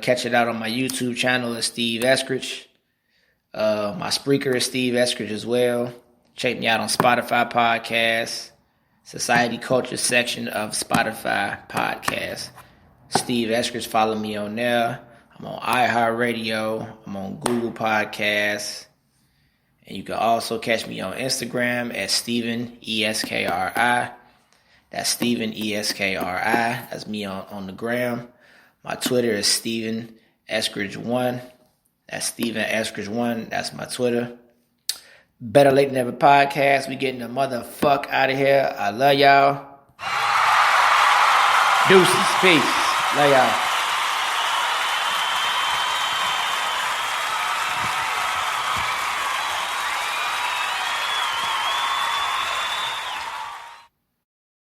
Catch it out on my YouTube channel at Steve Eskridge. My Spreaker is Steve Eskridge as well. Check me out on Spotify Podcasts, Society Culture section of Spotify Podcasts. Steve Eskridge, follow me on there. I'm on iHeartRadio. I'm on Google Podcasts. And you can also catch me on Instagram at Steven ESKRI. That's Steven ESKRI. That's me on the gram. My Twitter is Steven Eskridge1. That's Steven Eskridge1. That's my Twitter. Better Late Than Never podcast. We getting the motherfuck out of here. I love y'all. Deuces. Peace. Love y'all.